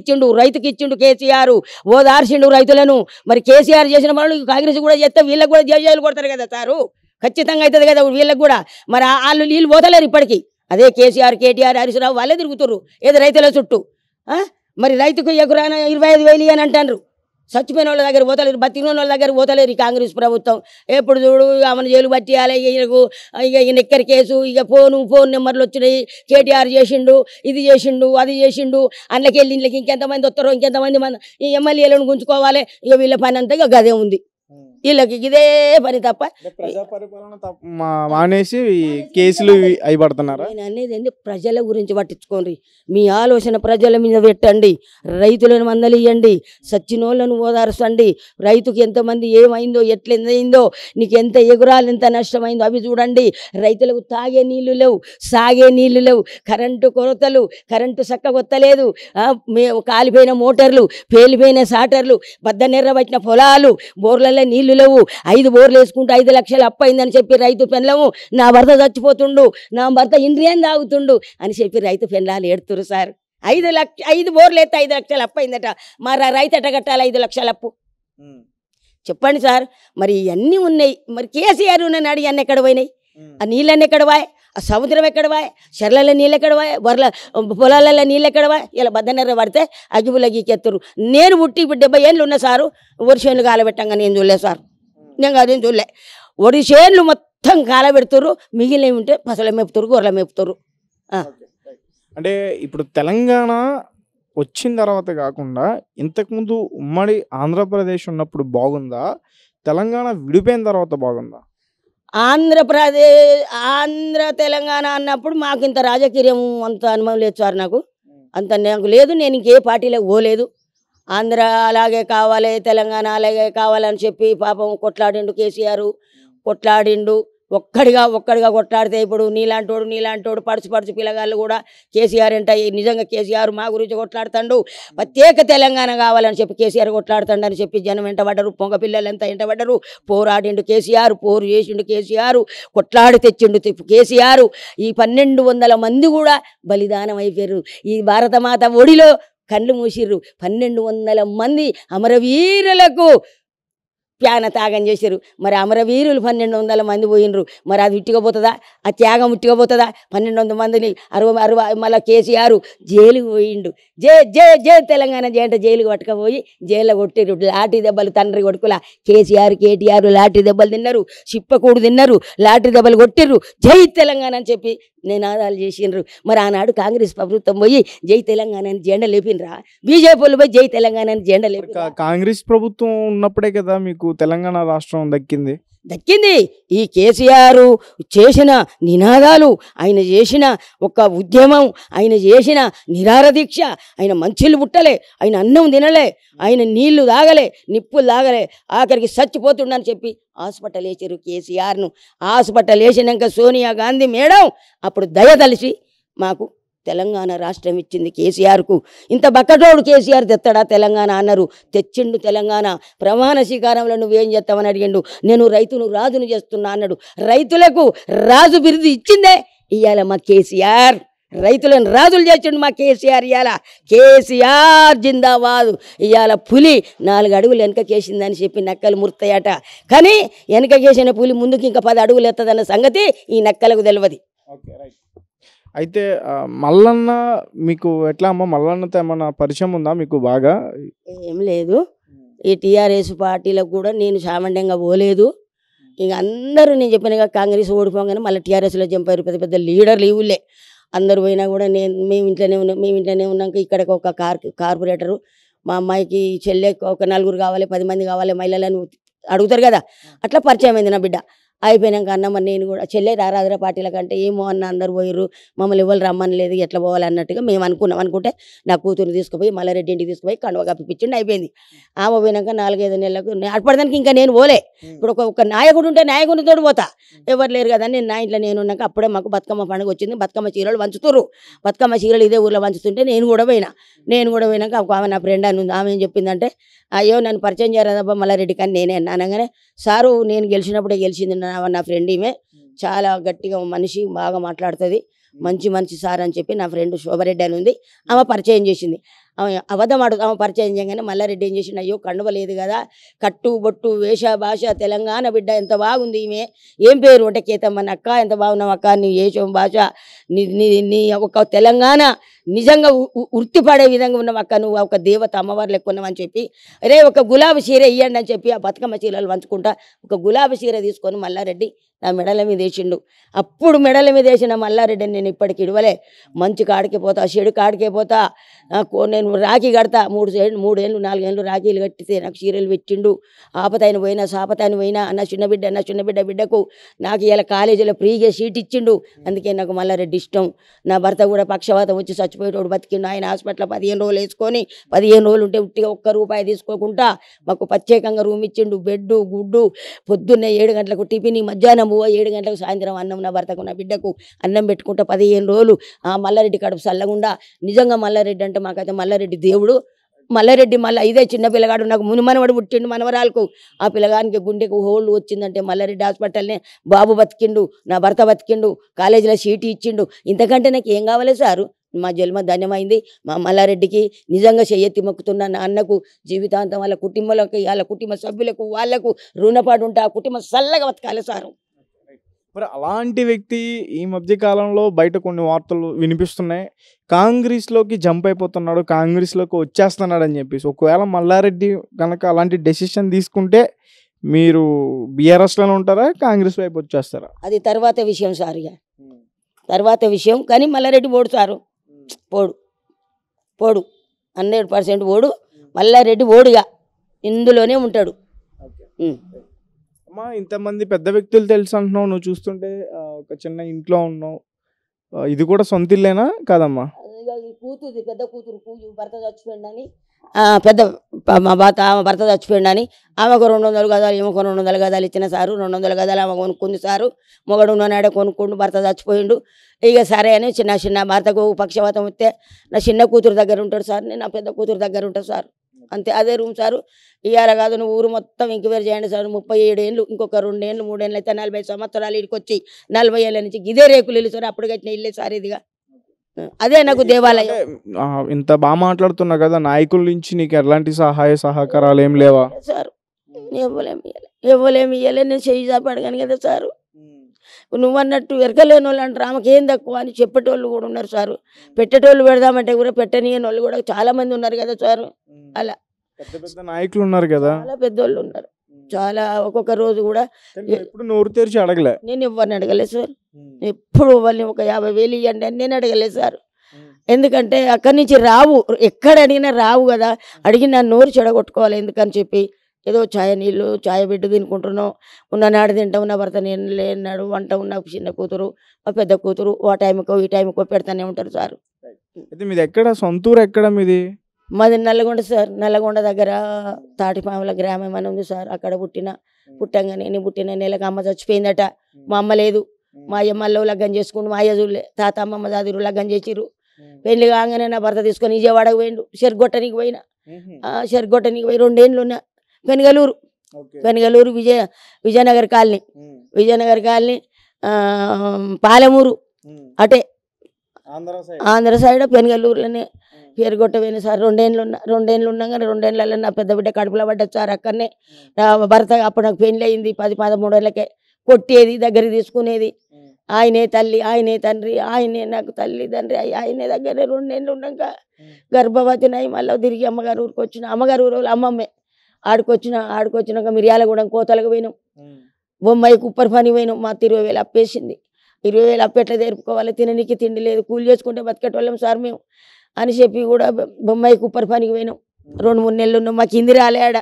ఇచ్చిండు కేసీఆర్. ఓదార్చిండు రైతులను. మరి కేసీఆర్ చేసిన పనులు కాంగ్రెస్ కూడా చేస్తే వీళ్ళకి కూడా జైలు కొడతారు కదా సారు, ఖచ్చితంగా అవుతుంది కదా వీళ్ళకి కూడా. మరి వీళ్ళు పోతలేరు ఇప్పటికీ. అదే కేసీఆర్, కేటీఆర్, హరీష్ రావు వాళ్ళే తిరుగుతున్నారు ఏదో రైతుల చుట్టూ. మరి రైతుకు ఎకరాన 25,000 అని అంటారు. చచ్చిపోయిన వాళ్ళ దగ్గర పోతలేరు, బతికిన వాళ్ళ దగ్గర పోతలేరు ఈ కాంగ్రెస్ ప్రభుత్వం. ఎప్పుడు చూడు ఆమెను జైలు పట్టియాలి, ఈయన ఎక్కడి కేసు, ఇక ఫోన్ నెంబర్లు వచ్చినాయి, కేటీఆర్ చేసిండు, ఇది చేసిండు, అది చేసిండు, అందులోకి వెళ్ళి ఇంట్లోకి ఇంకెంతమంది వస్తారో, ఇంకెంతమంది ఈ ఎమ్మెల్యేలను గుంజుకోవాలి. ఇక వీళ్ళ పని అంతా ఇక గదే ఉంది, వీళ్ళకి ఇదే పని తప్ప. ప్రజా పరిపాలన మానేసి కేసులు అయిపడుతున్నారు. నేను అనేది ఏంటి, ప్రజల గురించి పట్టించుకోండి. మీ ఆలోచన ప్రజల మీద పెట్టండి. రైతులను మందలియండి, సచ్చినోళ్ళను ఓదార్చండి. రైతుకి ఎంతమంది ఏమైందో, ఎట్లయిందో, నీకు ఎంత ఎగురాలు, ఎంత నష్టమైందో అవి చూడండి. రైతులకు తాగే నీళ్లు లేవు, సాగే నీళ్లు లేవు, కరెంటు కొరతలు, కరెంటు చక్కగొత్తలేదు, కాలిపోయిన మోటార్లు, పేలిపోయిన సాటర్లు, బద్దనెర్ర పట్టిన పొలాలు, బోర్లలో నీళ్లు నీళ్లు లేవు, 5 బోర్లు వేసుకుంటూ 5 లక్షలు అప్పు అయిందని చెప్పి రైతు పెన్లము, నా భర్త చచ్చిపోతుండు, నా భర్త ఇంద్రియం తాగుతుండు అని చెప్పి రైతు పెన్లాలు ఏడుతురు సార్. 5 బోర్లు ఎత్తే 5 లక్షలు అప్పు అయిందట. మరి రైతు ఎట్ట కట్టాలి 5 లక్షల అప్పు? చెప్పండి సార్. మరి ఇవన్నీ ఉన్నాయి. మరి కేసీఆర్ ఉన్నాడు, ఇవన్నీ ఎక్కడ పోయినాయి? ఆ నీళ్ళన్నీ ఎక్కడ పోయి? ఆ సముద్రం ఎక్కడ పోయి? చెర్లలో నీళ్ళు ఎక్కడ పోయి? పొలాలలో నీళ్ళు ఎక్కడ పోయి? ఇలా బద్దనెర్ర పడితే అగ్గిపుల్ల గీకెత్తురు. నేను పుట్టి ఇప్పుడు 70 ఏళ్ళు ఉన్న సారు వరిసేన్లు కాలబెట్టంగా నేను చూడలే సార్. నేను అదేం చూడలే. వరిసేన్లు మొత్తం కాలబెడుతురు, మిగిలినవి ఉంటే పసల మేపుతారు, గొర్రెల మేపుతారు. అంటే ఇప్పుడు తెలంగాణ వచ్చిన తర్వాత కాకుండా ఇంతకుముందు ఉమ్మడి ఆంధ్రప్రదేశ్ ఉన్నప్పుడు బాగుందా, తెలంగాణ విడిపోయిన తర్వాత బాగుందా? ఆంధ్ర తెలంగాణ అన్నప్పుడు మాకు ఇంత రాజకీయం అంత అనుభవం లేదు సార్. నాకు లేదు. నేను ఇంకే పార్టీలకు పోలేదు. ఆంధ్ర అలాగే కావాలి, తెలంగాణ అలాగే కావాలని చెప్పి పాపం కొట్లాడిండు కేసీఆర్. కొట్లాడిండు ఒక్కడిగా కొట్లాడితే ఇప్పుడు నీలాంటోడు పడుచు పిల్లగాళ్ళు కూడా కేసీఆర్ అంటే నిజంగా కేసీఆర్ మా గురించి కొట్లాడుతాడు, ప్రత్యేక తెలంగాణ కావాలని చెప్పి కేసీఆర్ కొట్లాడుతాడు అని చెప్పి జనం వెంటబడ్డరు, పొంగ పిల్లలు ఎంత వెంటబడ్డరు. పోరాడిండు కేసీఆర్, పోరు చేసిండు కేసీఆర్, కొట్లాడి తెచ్చిండు కేసీఆర్. ఈ 1200 మంది కూడా బలిదానం అయిపోయారు. ఈ భారతమాత ఒడిలో కళ్ళు మూసిర్రు. 1200 మంది అమరవీరులకు ప్యాన త్యాగం చేశారు. మరి అమరవీరులు 1200 మంది పోయినరు. మరి అది ఉట్టికపోతుందా? ఆ త్యాగం ఉట్టికపోతుందా? 1200 మందిని 60 మళ్ళీ కేసీఆర్ జైలుకు పోయిండు. జై తెలంగాణ జై అంటే జైలుకు పట్టుకపోయి జైల్లో కొట్టిరు. లాఠీ దెబ్బలు తండ్రి కొడుకుల కేసీఆర్ కేటీఆర్ లాఠీ దెబ్బలు తిన్నారు, చిప్పకూడు తిన్నారు, లాఠీ దెబ్బలు కొట్టిర్రు. జై తెలంగాణ అని చెప్పి నినాదాలు చేసిండ్రు. మరి ఆనాడు కాంగ్రెస్ ప్రభుత్వం పోయి జై తెలంగాణ అని జెండా లేపినరా? బీజేపీ వాళ్ళు పోయి జై తెలంగాణ అని జెండా లేపి. కాంగ్రెస్ ప్రభుత్వం ఉన్నప్పుడే కదా మీకు తెలంగాణ రాష్ట్రం దక్కింది. ఈ కేసీఆర్ చేసిన నినాదాలు, ఆయన చేసిన ఒక ఉద్యమం, ఆయన చేసిన నిరార దీక్ష, ఆయన మంచిలు పుట్టలే, ఆయన అన్నం తినలే, ఆయన నీళ్లు తాగలే, నిప్పులు తాగలే, ఆఖరికి చచ్చిపోతుండని చెప్పి హాస్పిటల్ వేసారు కేసీఆర్ను. హాస్పిటల్ వేసినాక సోనియా గాంధీ మేడం అప్పుడు దయ తలిసి మాకు తెలంగాణ రాష్ట్రం ఇచ్చింది కేసీఆర్కు. ఇంత బక్కటోడు కేసీఆర్ తెస్తాడా తెలంగాణ అన్నారు. తెచ్చిండు తెలంగాణ. ప్రమాణ స్వీకారంలో నువ్వేం చేస్తావని అడిగిండు. నేను రైతును రాజును చేస్తున్నా అన్నాడు. రైతులకు రాజు బిరుదు ఇచ్చిందే ఇవాళ మా కేసీఆర్. రైతులను రాజులు చేసిండు మా కేసీఆర్. ఇవాళ కేసీఆర్ జిందాబాదు. ఇవాళ పులి 4 అడుగులు వెనకకేసిందని చెప్పి నక్కలు ముర్తాయట. కానీ వెనకకేసిన పులి ముందుకు ఇంకా 10 అడుగులు ఎత్తదన్న సంగతి ఈ నక్కలకు తెలియదు. అయితే మల్లన్న మీకు ఎట్లా అమ్మ, మల్లన్నతో ఏమన్నా పరిచయం ఉందా మీకు? బాగా ఏం లేదు. ఈ టీఆర్ఎస్ పార్టీలకు కూడా నేను సామాన్యంగా పోలేదు. ఇక అందరూ నేను చెప్పినగా కాంగ్రెస్ ఓడిపోగానే మళ్ళీ టీఆర్ఎస్లో చంపారు పెద్ద పెద్ద లీడర్లు. ఇవులే అందరు పోయినా కూడా మేము ఇంట్లోనే ఉన్నాక ఇక్కడ ఒక కార్పొరేటరు మా అమ్మాయికి చెల్లె ఒక 4 కావాలి, 10 మంది కావాలి మహిళలను అడుగుతారు కదా, అట్లా పరిచయం అయింది నా బిడ్డ. అయిపోయినాక అన్న మరి నేను కూడా చెల్లె రారాదరా పార్టీల కంటే ఏమో అన్న అందరు పోయిర్రు, మమ్మల్ని ఎవరు రమ్మని లేదు, ఎట్లా పోవాలన్నట్టుగా మేము అనుకుంటే నా కూతురు తీసుకుపోయి మల్లారెడ్డి ఇంటికి తీసుకుపోయి కండువ కప్పిపించిండి. అయిపోయింది. ఆమె పోయినాక 4-5 నెలలకు అప్పటిదానికి ఇంకా నేను పోలే. ఇప్పుడు ఒక నాయకుడు ఉంటే నాయకుడితో పోతా, ఎవరు లేరు కదా నేను నా ఇంట్లో నేను ఉన్నాక అప్పుడే మాకు బతుకమ్మ పండుగ వచ్చింది. బతుకమ్మ చీరలు పంచుతుర్రు. బతుకమ్మ చీరలు ఇదే ఊర్లో పంచుతుంటే నేను కూడా పోయినాక ఒక ఆమె నా ఫ్రెండ్ అని ఉంది. ఆమె ఏం చెప్పిందంటే, అయ్యో నన్ను పరిచయం చేయరాదబ్బా మల్లారెడ్డి కానీ నేనే అనగానే, సారు నేను గెలిచినప్పుడే గెలిచింది నా ఫ్రెండ్, ఈమె చాలా గట్టిగా మనిషి, బాగా మాట్లాడుతుంది, మంచి సార్ అని చెప్పి నా ఫ్రెండ్ శోభారెడ్డి అని ఉంది. ఆమె పరిచయం చేసింది. అబద్ధం ఆమె పరిచయం చేయగానే మల్లారెడ్డి ఏం చేసిండు, అయ్యో కండువ లేదు కదా, కట్టు బొట్టు వేష భాష తెలంగాణ బిడ్డ ఎంత బాగుంది, ఈమె ఏం పేరు అంటే కేతమ్మని. అక్క ఎంత బాగున్నావు అక్క, నీ వేషం భాష నీ ఒక తెలంగాణ నిజంగా ఉర్తిపడే విధంగా ఉన్నావు అక్క, నువ్వు ఒక దేవత అమ్మవారు లెక్క ఉన్నావని చెప్పి, అరే ఒక గులాబీ చీర ఇవ్వండి అని చెప్పి ఆ బతుకమ్మ చీరలు పంచుకుంటా ఒక గులాబీ చీర తీసుకొని మల్లారెడ్డి నా మెడల మీద వేసిండు. అప్పుడు మెడల మీద వేసిన మల్లారెడ్డిని నేను ఇప్పటికి ఇడవలే. మంచి కాడికే పోతా, చెడు కాడికే పోతా, నేను రాఖీ కడతా. 3 ఏళ్ళు 4 ఏళ్ళు రాఖీలు కట్టితే నాకు చీరలు పెట్టిండు. ఆపతాయిన పోయినా సాపతాయిన పోయినా నా చిన్న బిడ్డకు నాకు ఇలా కాలేజీలో ఫ్రీగా సీట్ ఇచ్చిండు. అందుకే నాకు మల్లారెడ్డి ఇష్టం. నా భర్త కూడా పక్షవాతం వచ్చి చచ్చిపోయేటోడు బతికిండు. ఆయన హాస్పిటల్లో 15 రోజులు వేసుకొని 15 రోజులు ఉంటే ఉట్టిగా ₹1 తీసుకోకుండా మాకు ప్రత్యేకంగా రూమ్ ఇచ్చిండు, బెడ్డు గుడ్డు. పొద్దున్నే 7 గంటలకు టిఫిన్, మధ్యాహ్నం 7 గంటలకు సాయంత్రం అన్నం. నా భర్తకు నా బిడ్డకు అన్నం పెట్టుకుంటా 15 రోజులు. ఆ మల్లారెడ్డి కడుపు చల్లగుండా. నిజంగా మల్లారెడ్డి అంటే మాకైతే మల్లారెడ్డి దేవుడు. మల్లారెడ్డి మళ్ళీ ఇదే చిన్న పిల్లగాడు నాకు మునిమనవాడు పుట్టిండు మనవరాలకు ఆ పిల్లగానికి గుండెకు హోళ్ళు వచ్చిందంటే మల్లారెడ్డి హాస్పిటల్నే బాబు బతికిండు నా భర్త బతికిండు కాలేజీలో సీటు ఇచ్చిండు ఇంతకంటే నాకు ఏం కావాలి సారు మా జన్మ ధన్యమైంది మా మల్లారెడ్డికి నిజంగా చెయ్యెత్తి మొక్కుతున్న నా అన్నకు జీవితాంతం వాళ్ళ కుటుంబాలకు వాళ్ళ కుటుంబ సభ్యులకు వాళ్లకు రుణపాటు ఉంటే ఆ కుటుంబం చల్లగా బతకాలి సారు. మరి అలాంటి వ్యక్తి ఈ మధ్య కాలంలో బయట కొన్ని వార్తలు వినిపిస్తున్నాయి, కాంగ్రెస్లోకి జంప్ అయిపోతున్నాడు, కాంగ్రెస్లోకి వచ్చేస్తున్నాడు అని చెప్పేసి. ఒకవేళ మల్లారెడ్డి కనుక అలాంటి డెసిషన్ తీసుకుంటే మీరు బీఆర్ఎస్లోనే ఉంటారా, కాంగ్రెస్ వైపు వచ్చేస్తారా? అది తర్వాత విషయం సార్, ఇక తర్వాత విషయం. కానీ మల్లారెడ్డి ఓడు సారు, పోడు 100% ఓడు. మల్లారెడ్డి ఓడుగా ఇందులోనే ఉంటాడు. అమ్మా, ఇంతమంది పెద్ద వ్యక్తులు తెలుసు అంటున్నావు, నువ్వు చూస్తుంటే ఒక చిన్న ఇంట్లో ఉన్నావు, ఇది కూడా సొంత ఇల్లేనా కాదమ్మా? కూతురు పెద్ద కూతురు భర్త చచ్చిపోయిందని పెద్ద మా భర్త చచ్చిపోయిందని ఆమెకు 200 గదాలు ఏమో 200 గదాలు ఇచ్చిన సారు. 200 గదాలు ఆమె కొనుక్కుంది సారు. మొగడు ఉన్నాడే కొనుక్కుండు, భర్త చచ్చిపోయిండు. ఇక సరే అని చిన్న భర్తకు పక్షవాతం వస్తే నా చిన్న కూతురు దగ్గర ఉంటాడు సార్, నేను నా పెద్ద కూతురు దగ్గర ఉంటాను సార్, అంతే. అదే రూమ్ సారు. ఇవాళ కాదు నువ్వు ఊరు మొత్తం ఎంక్వైరీ చేయండి సార్. 37 ఏళ్ళు, ఇంకొక 2 ఏళ్ళు 3 ఏళ్ళు అయితే 40 సంవత్సరాలు ఇక్కడికి వచ్చి 40 ఏళ్ళ నుంచి ఇదే రేకులు ఇల్లు సార్, అప్పుడు కట్టిన ఇల్లే సార్ ఇదిగా. అదే నాకు దేవాలయం. ఇంత బాగా మాట్లాడుతున్నా కదా, నాయకుల నుంచి నీకు ఎలాంటి సహాయ సహకారాలు ఏం లేవా సార్? ఇవ్వలేమి ఇవ్వలే, నేను చెయ్యి చాపాడుగాను కదా సారు. నువ్వు అన్నట్టు ఎరకలేని వాళ్ళు అంటారు ఆమెకి ఏం తక్కువ అని చెప్పేటోళ్ళు కూడా ఉన్నారు సారు. పెట్టేటోళ్ళు పెడదామంటే కూడా పెట్టనీయని వాళ్ళు కూడా చాలా మంది ఉన్నారు కదా సారు. అలా పెద్ద నాయకులు ఉన్నారు కదా, చాలా పెద్దోళ్ళు ఉన్నారు. చాలా ఒక్కొక్క రోజు కూడా ఎప్పుడు నోరు తెరిచి అడగలే, నేను ఎవరిని అడగలేదు సార్. ఎప్పుడు వాళ్ళని ఒక 50,000 ఇవ్వండి అని నేను అడగలేదు సార్. ఎందుకంటే అక్కడి నుంచి రావు, ఎక్కడ అడిగినా రావు కదా. అడిగి నా నోరు చెడగొట్టుకోవాలి ఎందుకని చెప్పి ఏదో ఛాయ నీళ్ళు ఛాయ బిడ్డ తినుకుంటున్నాం, ఉన్న నాడు తింటాం. నా భర్త నేను లేనాడు, వంట ఉన్న చిన్న కూతురు మా పెద్ద కూతురు ఆ టైంకో ఈ టైంకో పెడతానే ఉంటారు సార్. అయితే మీది ఎక్కడ, సొంతూరు ఎక్కడ మీది? మాది నల్లగొండ సార్. నల్లగొండ దగ్గర తాటిపాముల గ్రామం అని ఉంది సార్. అక్కడ పుట్టంగానే నేను పుట్టిన నెలకు అమ్మ చచ్చిపోయిందట. మా అమ్మ లేదు, మా అయ్యమ్మల్లో లగ్గం చేసుకుంటూ మా అయ్య చూడలే, తాత అమ్మమ్మ దాదిరు లగ్గం చేసిర్రు. పెళ్లి కాగానే నా భర్త తీసుకొని విజయవాడకు పోయిండు. చెరగొట్టనికి పోయినా, చెరగొట్టనికి పోయి 2 ఏళ్ళు ఉన్నా. పెనుగలూరు విజయనగర్ కాలనీ పాలమూరు అటే ఆంధ్ర సైడ్ పెనుగలూరులోనే పేరుగొట్ట పోయిన సార్. 2 ఏళ్ళు ఉన్నా. 2 ఏళ్ళు ఉన్నాగానే 2 ఏళ్ళలో నా పెద్ద బిడ్డ కడుపులో పడ్డది సార్. అక్కడనే నా భర్త అప్పుడు నాకు పెళ్ళి అయింది 10-13 ఏళ్ళకే. కొట్టేది, దగ్గరికి తీసుకునేది. ఆయనే తల్లి, ఆయనే తండ్రి, ఆయనే నాకు తల్లి తండ్రి, ఆయనే దగ్గర 2 ఏళ్ళు ఉన్నాక గర్భవతినై మళ్ళీ తిరిగి అమ్మగారు ఊరికి వచ్చిన. అమ్మగారు ఊరు అమ్మమ్మే. ఆడుకొచ్చినాక మిర్యాలగూడెం కోతలకు పోయినాం. బొమ్మాయి కుప్పర్ పని పోయినాం. మా 20,000 అప్పేసింది. 20,000 అప్పు ఎట్లా తెరుపుకోవాలి, తిననీకి తిండి లేదు, కూలి చేసుకుంటే బతికేటోళ్ళం సార్ మేము అని చెప్పి కూడా బొమ్మాయి కుప్పర్ పనికి పోయినాం. 2-3 నెలలు ఉన్నాం. మాకు ఇందిరా లేడ,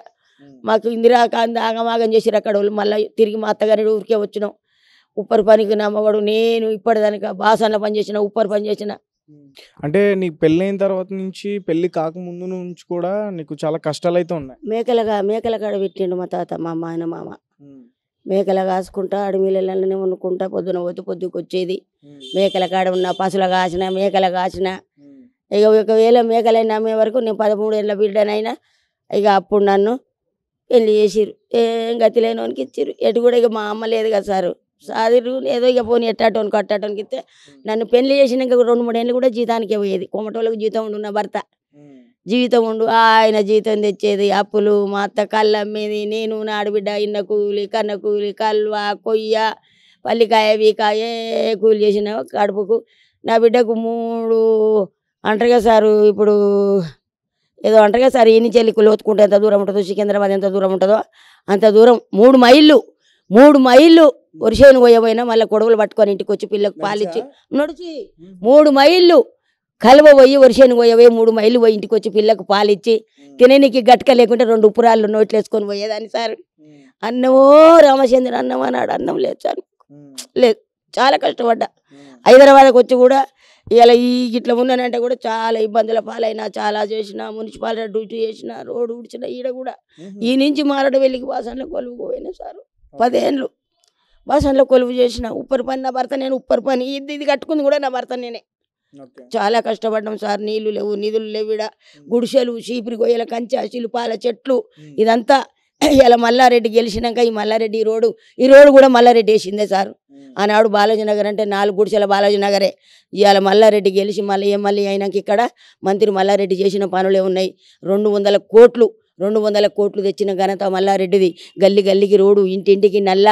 మాకు ఇందిరా కాంద ఆగమాగం చేసిరు అక్కడ వాళ్ళు. మళ్ళీ తిరిగి మా అత్తగారి ఊరికే వచ్చినాం. ఉప్పర్ పనికి నా మగడు నేను ఇప్పటిదానికి బాసనలో పనిచేసిన, ఉప్పర్ పని చేసిన. అంటే నీకు పెళ్ళైన తర్వాత నుంచి, పెళ్లి కాకముందు నుంచి కూడా నీకు చాలా కష్టాలు అయితే ఉన్నాయి. మేకల కాడ పెట్టిండు మా తాత, మా అమ్మ ఆయన మామ. మేకల కాసుకుంటా అడవిలనే వండుకుంటా పొద్దున పోతే పొద్దుకు వచ్చేది. మేకల కాడ ఉన్న పసుల కాసిన, మేకల కాసిన. ఇక ఒకవేళ మేకలైనా అమ్మే వరకు నేను 13 ఏళ్ళ బిడ్డనైనా ఇక అప్పుడు నన్ను పెళ్లి చేసిరు. ఏం గతి లేనోనికి ఇచ్చిర్రు. ఎటు కూడా ఇక మా అమ్మ లేదు కదా సారు, సాదిరు ఏదో ఇక పోనీ ఎట్టాటోనికి అట్టాటోనికి ఇస్తే నన్ను పెళ్లి చేసినాక 2-3 ఏళ్ళు కూడా జీతానికే పోయేది. కొమ్మటోళ్ళకు జీతం ఉండు, నా భర్త జీవితం ఉండు. ఆయన జీతం తెచ్చేది, అప్పులు, మా అత్త కళ్ళు అమ్మేది, నేను నా ఆడబిడ్డ ఇన్న కూలి, కన్న కూలి, కల్వ, కొయ్య, పల్లికాయ, వీకాయ కూలి చేసిన కడుపుకు. నా బిడ్డకు 3 అంటారుగా సారు, ఇప్పుడు ఏదో అంటారుగా సార్, ఈ నుంచి వెళ్ళి లోతుకుంటే ఎంత దూరం ఉంటుందో, సికింద్రాబాద్ ఎంత దూరం ఉంటుందో అంత దూరం 3 మైళ్ళు వరిసేను పోయబోయినా మళ్ళీ కొడవలు పట్టుకొని ఇంటికి వచ్చి పిల్లకు పాలిచ్చి నడిచి 3 మైళ్ళు కలువ పోయి వరిసేను పోయబోయి 3 మైళ్ళు పోయి ఇంటికి వచ్చి పిల్లకు పాలిచ్చి తిననీకి గట్క లేకుంటే 2 ఉప్పురాళ్ళు నోట్లు వేసుకొని పోయేదాన్ని సార్. అన్నమో రామచంద్ర అన్నం అన్నాడు, అన్నం లేదు సార్, లేదు. చాలా కష్టపడ్డా. హైదరాబాద్కి వచ్చి కూడా ఇలా ఇట్లా ఉన్నానంటే కూడా చాలా ఇబ్బందుల పాలైనా, చాలా చేసిన, మున్సిపాలిటీ డ్యూటీ చేసిన, రోడ్డు ఊడ్చిన. ఈడ కూడా ఈ నుంచి మారడు వెళ్ళికి బాసనలో కొలువు పోయినా సారు. 10 ఏళ్ళు బాసనలో కొలువు చేసిన. ఉప్పరి పని నా భర్త, నేను ఉప్పరి పని ఇది కట్టుకుంది కూడా నా భర్త నేనే. చాలా కష్టపడ్డాం సార్. నీళ్లు లేవు, నిధులు లేవు, ఈడ గుడిసెలు, చీపురి గొయ్యల కంచె, శిల్పాల చెట్లు, ఇదంతా. ఇలా మల్లారెడ్డి గెలిచినాక ఈ మల్లారెడ్డి ఈ రోడ్డు కూడా మల్లారెడ్డి వేసిందే సార్. ఆనాడు బాలాజీ నగర్ అంటే 4 గుడిసెల బాలాజీ నగరే. ఇవాళ మల్లారెడ్డి గెలిచి మళ్ళీ అయినాక ఇక్కడ మంత్రి మల్లారెడ్డి చేసిన పనులే ఉన్నాయి. 200 కోట్లు తెచ్చిన ఘనత మల్లారెడ్డిది. గల్లి గల్లికి రోడ్డు, ఇంటింటికి నల్ల.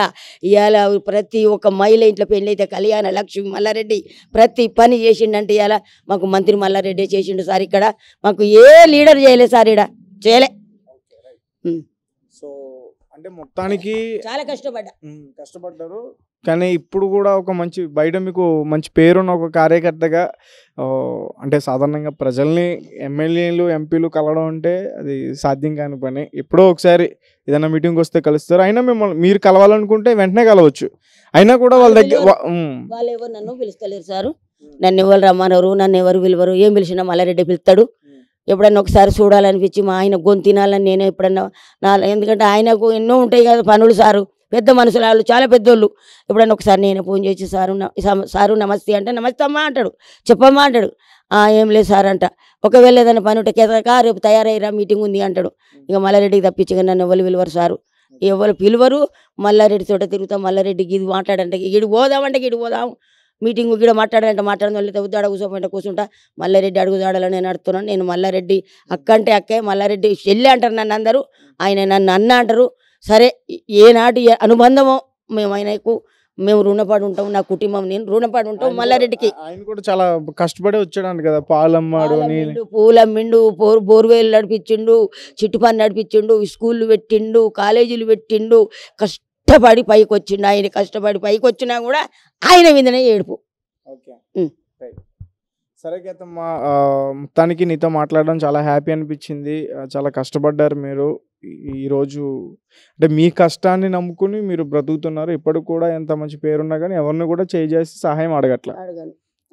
ఇవాళ ప్రతి ఒక్క మహిళ ఇంట్లో పెళ్ళైతే కళ్యాణ లక్ష్మి మల్లారెడ్డి ప్రతి పని చేసిండంటే ఇవాళ మాకు మంత్రి మల్లారెడ్డి చేసిండు సార్. ఇక్కడ మాకు ఏ లీడర్ చేయలే సార్, ఇక్కడ చేయలే. సో అంటే మొత్తానికి చాలా కష్టపడ్డారు. కానీ ఇప్పుడు కూడా ఒక మంచి బయట మీకు మంచి పేరున్న ఒక కార్యకర్తగా, అంటే సాధారణంగా ప్రజల్ని ఎమ్మెల్యేలు ఎంపీలు కలవడం అంటే అది సాధ్యం కాని పని. ఎప్పుడో ఒకసారి ఏదైనా మీటింగ్ వస్తే కలుస్తారు. అయినా మీరు కలవాలనుకుంటే వెంటనే కలవచ్చు. అయినా కూడా వాళ్ళ దగ్గర వాళ్ళు ఎవరు నన్ను పిలుస్తలేరు సారు. నన్ను ఎవరు రమ్మనరు, నన్ను ఎవరు పిలవరు. ఏం పిలిచినా మల్లారెడ్డి పిలుస్తాడు. ఎప్పుడన్నా ఒకసారి చూడాలనిపించి మా ఆయన గొంతు తినాలని నేను ఎప్పుడన్నా ఎందుకంటే ఆయనకు ఎన్నో ఉంటాయి కదా పనులు సారు. పెద్ద మనుషులు వాళ్ళు, చాలా పెద్దోళ్ళు. ఎప్పుడన్నా ఒకసారి నేను ఫోన్ చేసి సారు నమస్తే అంటే నమస్తే అమ్మా అంటాడు, చెప్పమ్మా అంటాడు. ఏం లేదు సార్ అంట. ఒకవేళ ఏదైనా పని ఉంటే కేతకా రేపు తయారయ్యారా మీటింగ్ ఉంది అంటాడు. ఇక మల్లారెడ్డికి తప్పించి నన్ను ఎవరు పిలువరు సారు. ఎవరు పిలువరు. మల్లారెడ్డి తోట తిరుగుతాం. మల్లారెడ్డికి ఇది మాట్లాడంటే ఇటు పోదామంటే ఇటు పోదాం, మీటింగ్ గిడ మాట్లాడాలంటే మాట్లాడడం వల్ల ఉద్దాడ కూర్చోమంటే కూర్చుంటా. మల్లారెడ్డి అడుగుదాడాలని నేను అడుగుతున్నాను. నేను మల్లారెడ్డి అక్క అంటే అక్కే, మల్లారెడ్డి చెల్లి అంటారు నన్ను అందరూ, ఆయన నన్ను అన్న అంటారు. సరే ఏనాటి అనుబంధమో మేము రుణపడి ఉంటాం. నా కుటుంబం నేను రుణపడి ఉంటాం మల్లారెడ్డికి. ఆయన కూడా చాలా కష్టపడి వచ్చాడు కదా, పాలమ్మాడు, పూలమ్మిండు, బోర్వేలు నడిపించిండు, చిట్టు పని నడిపించిండు, స్కూళ్ళు పెట్టిండు, కాలేజీలు పెట్టిండు. కష్టపడి పైకి వచ్చిండు. ఆయన కష్టపడి పైకి వచ్చినా కూడా ఆయన మీదనే ఏడుపు. సరే గీతమ్మ, మొత్తానికి నీతో మాట్లాడడం చాలా హ్యాపీ అనిపించింది. చాలా కష్టపడ్డారు మీరు. ఈరోజు అంటే మీ కష్టాన్ని నమ్ముకుని మీరు బ్రతుకుతున్నారు. ఇప్పటికి కూడా ఎంత మంచి పేరున్నా కానీ ఎవరిని కూడా చేసి సహాయం అడగట్లా.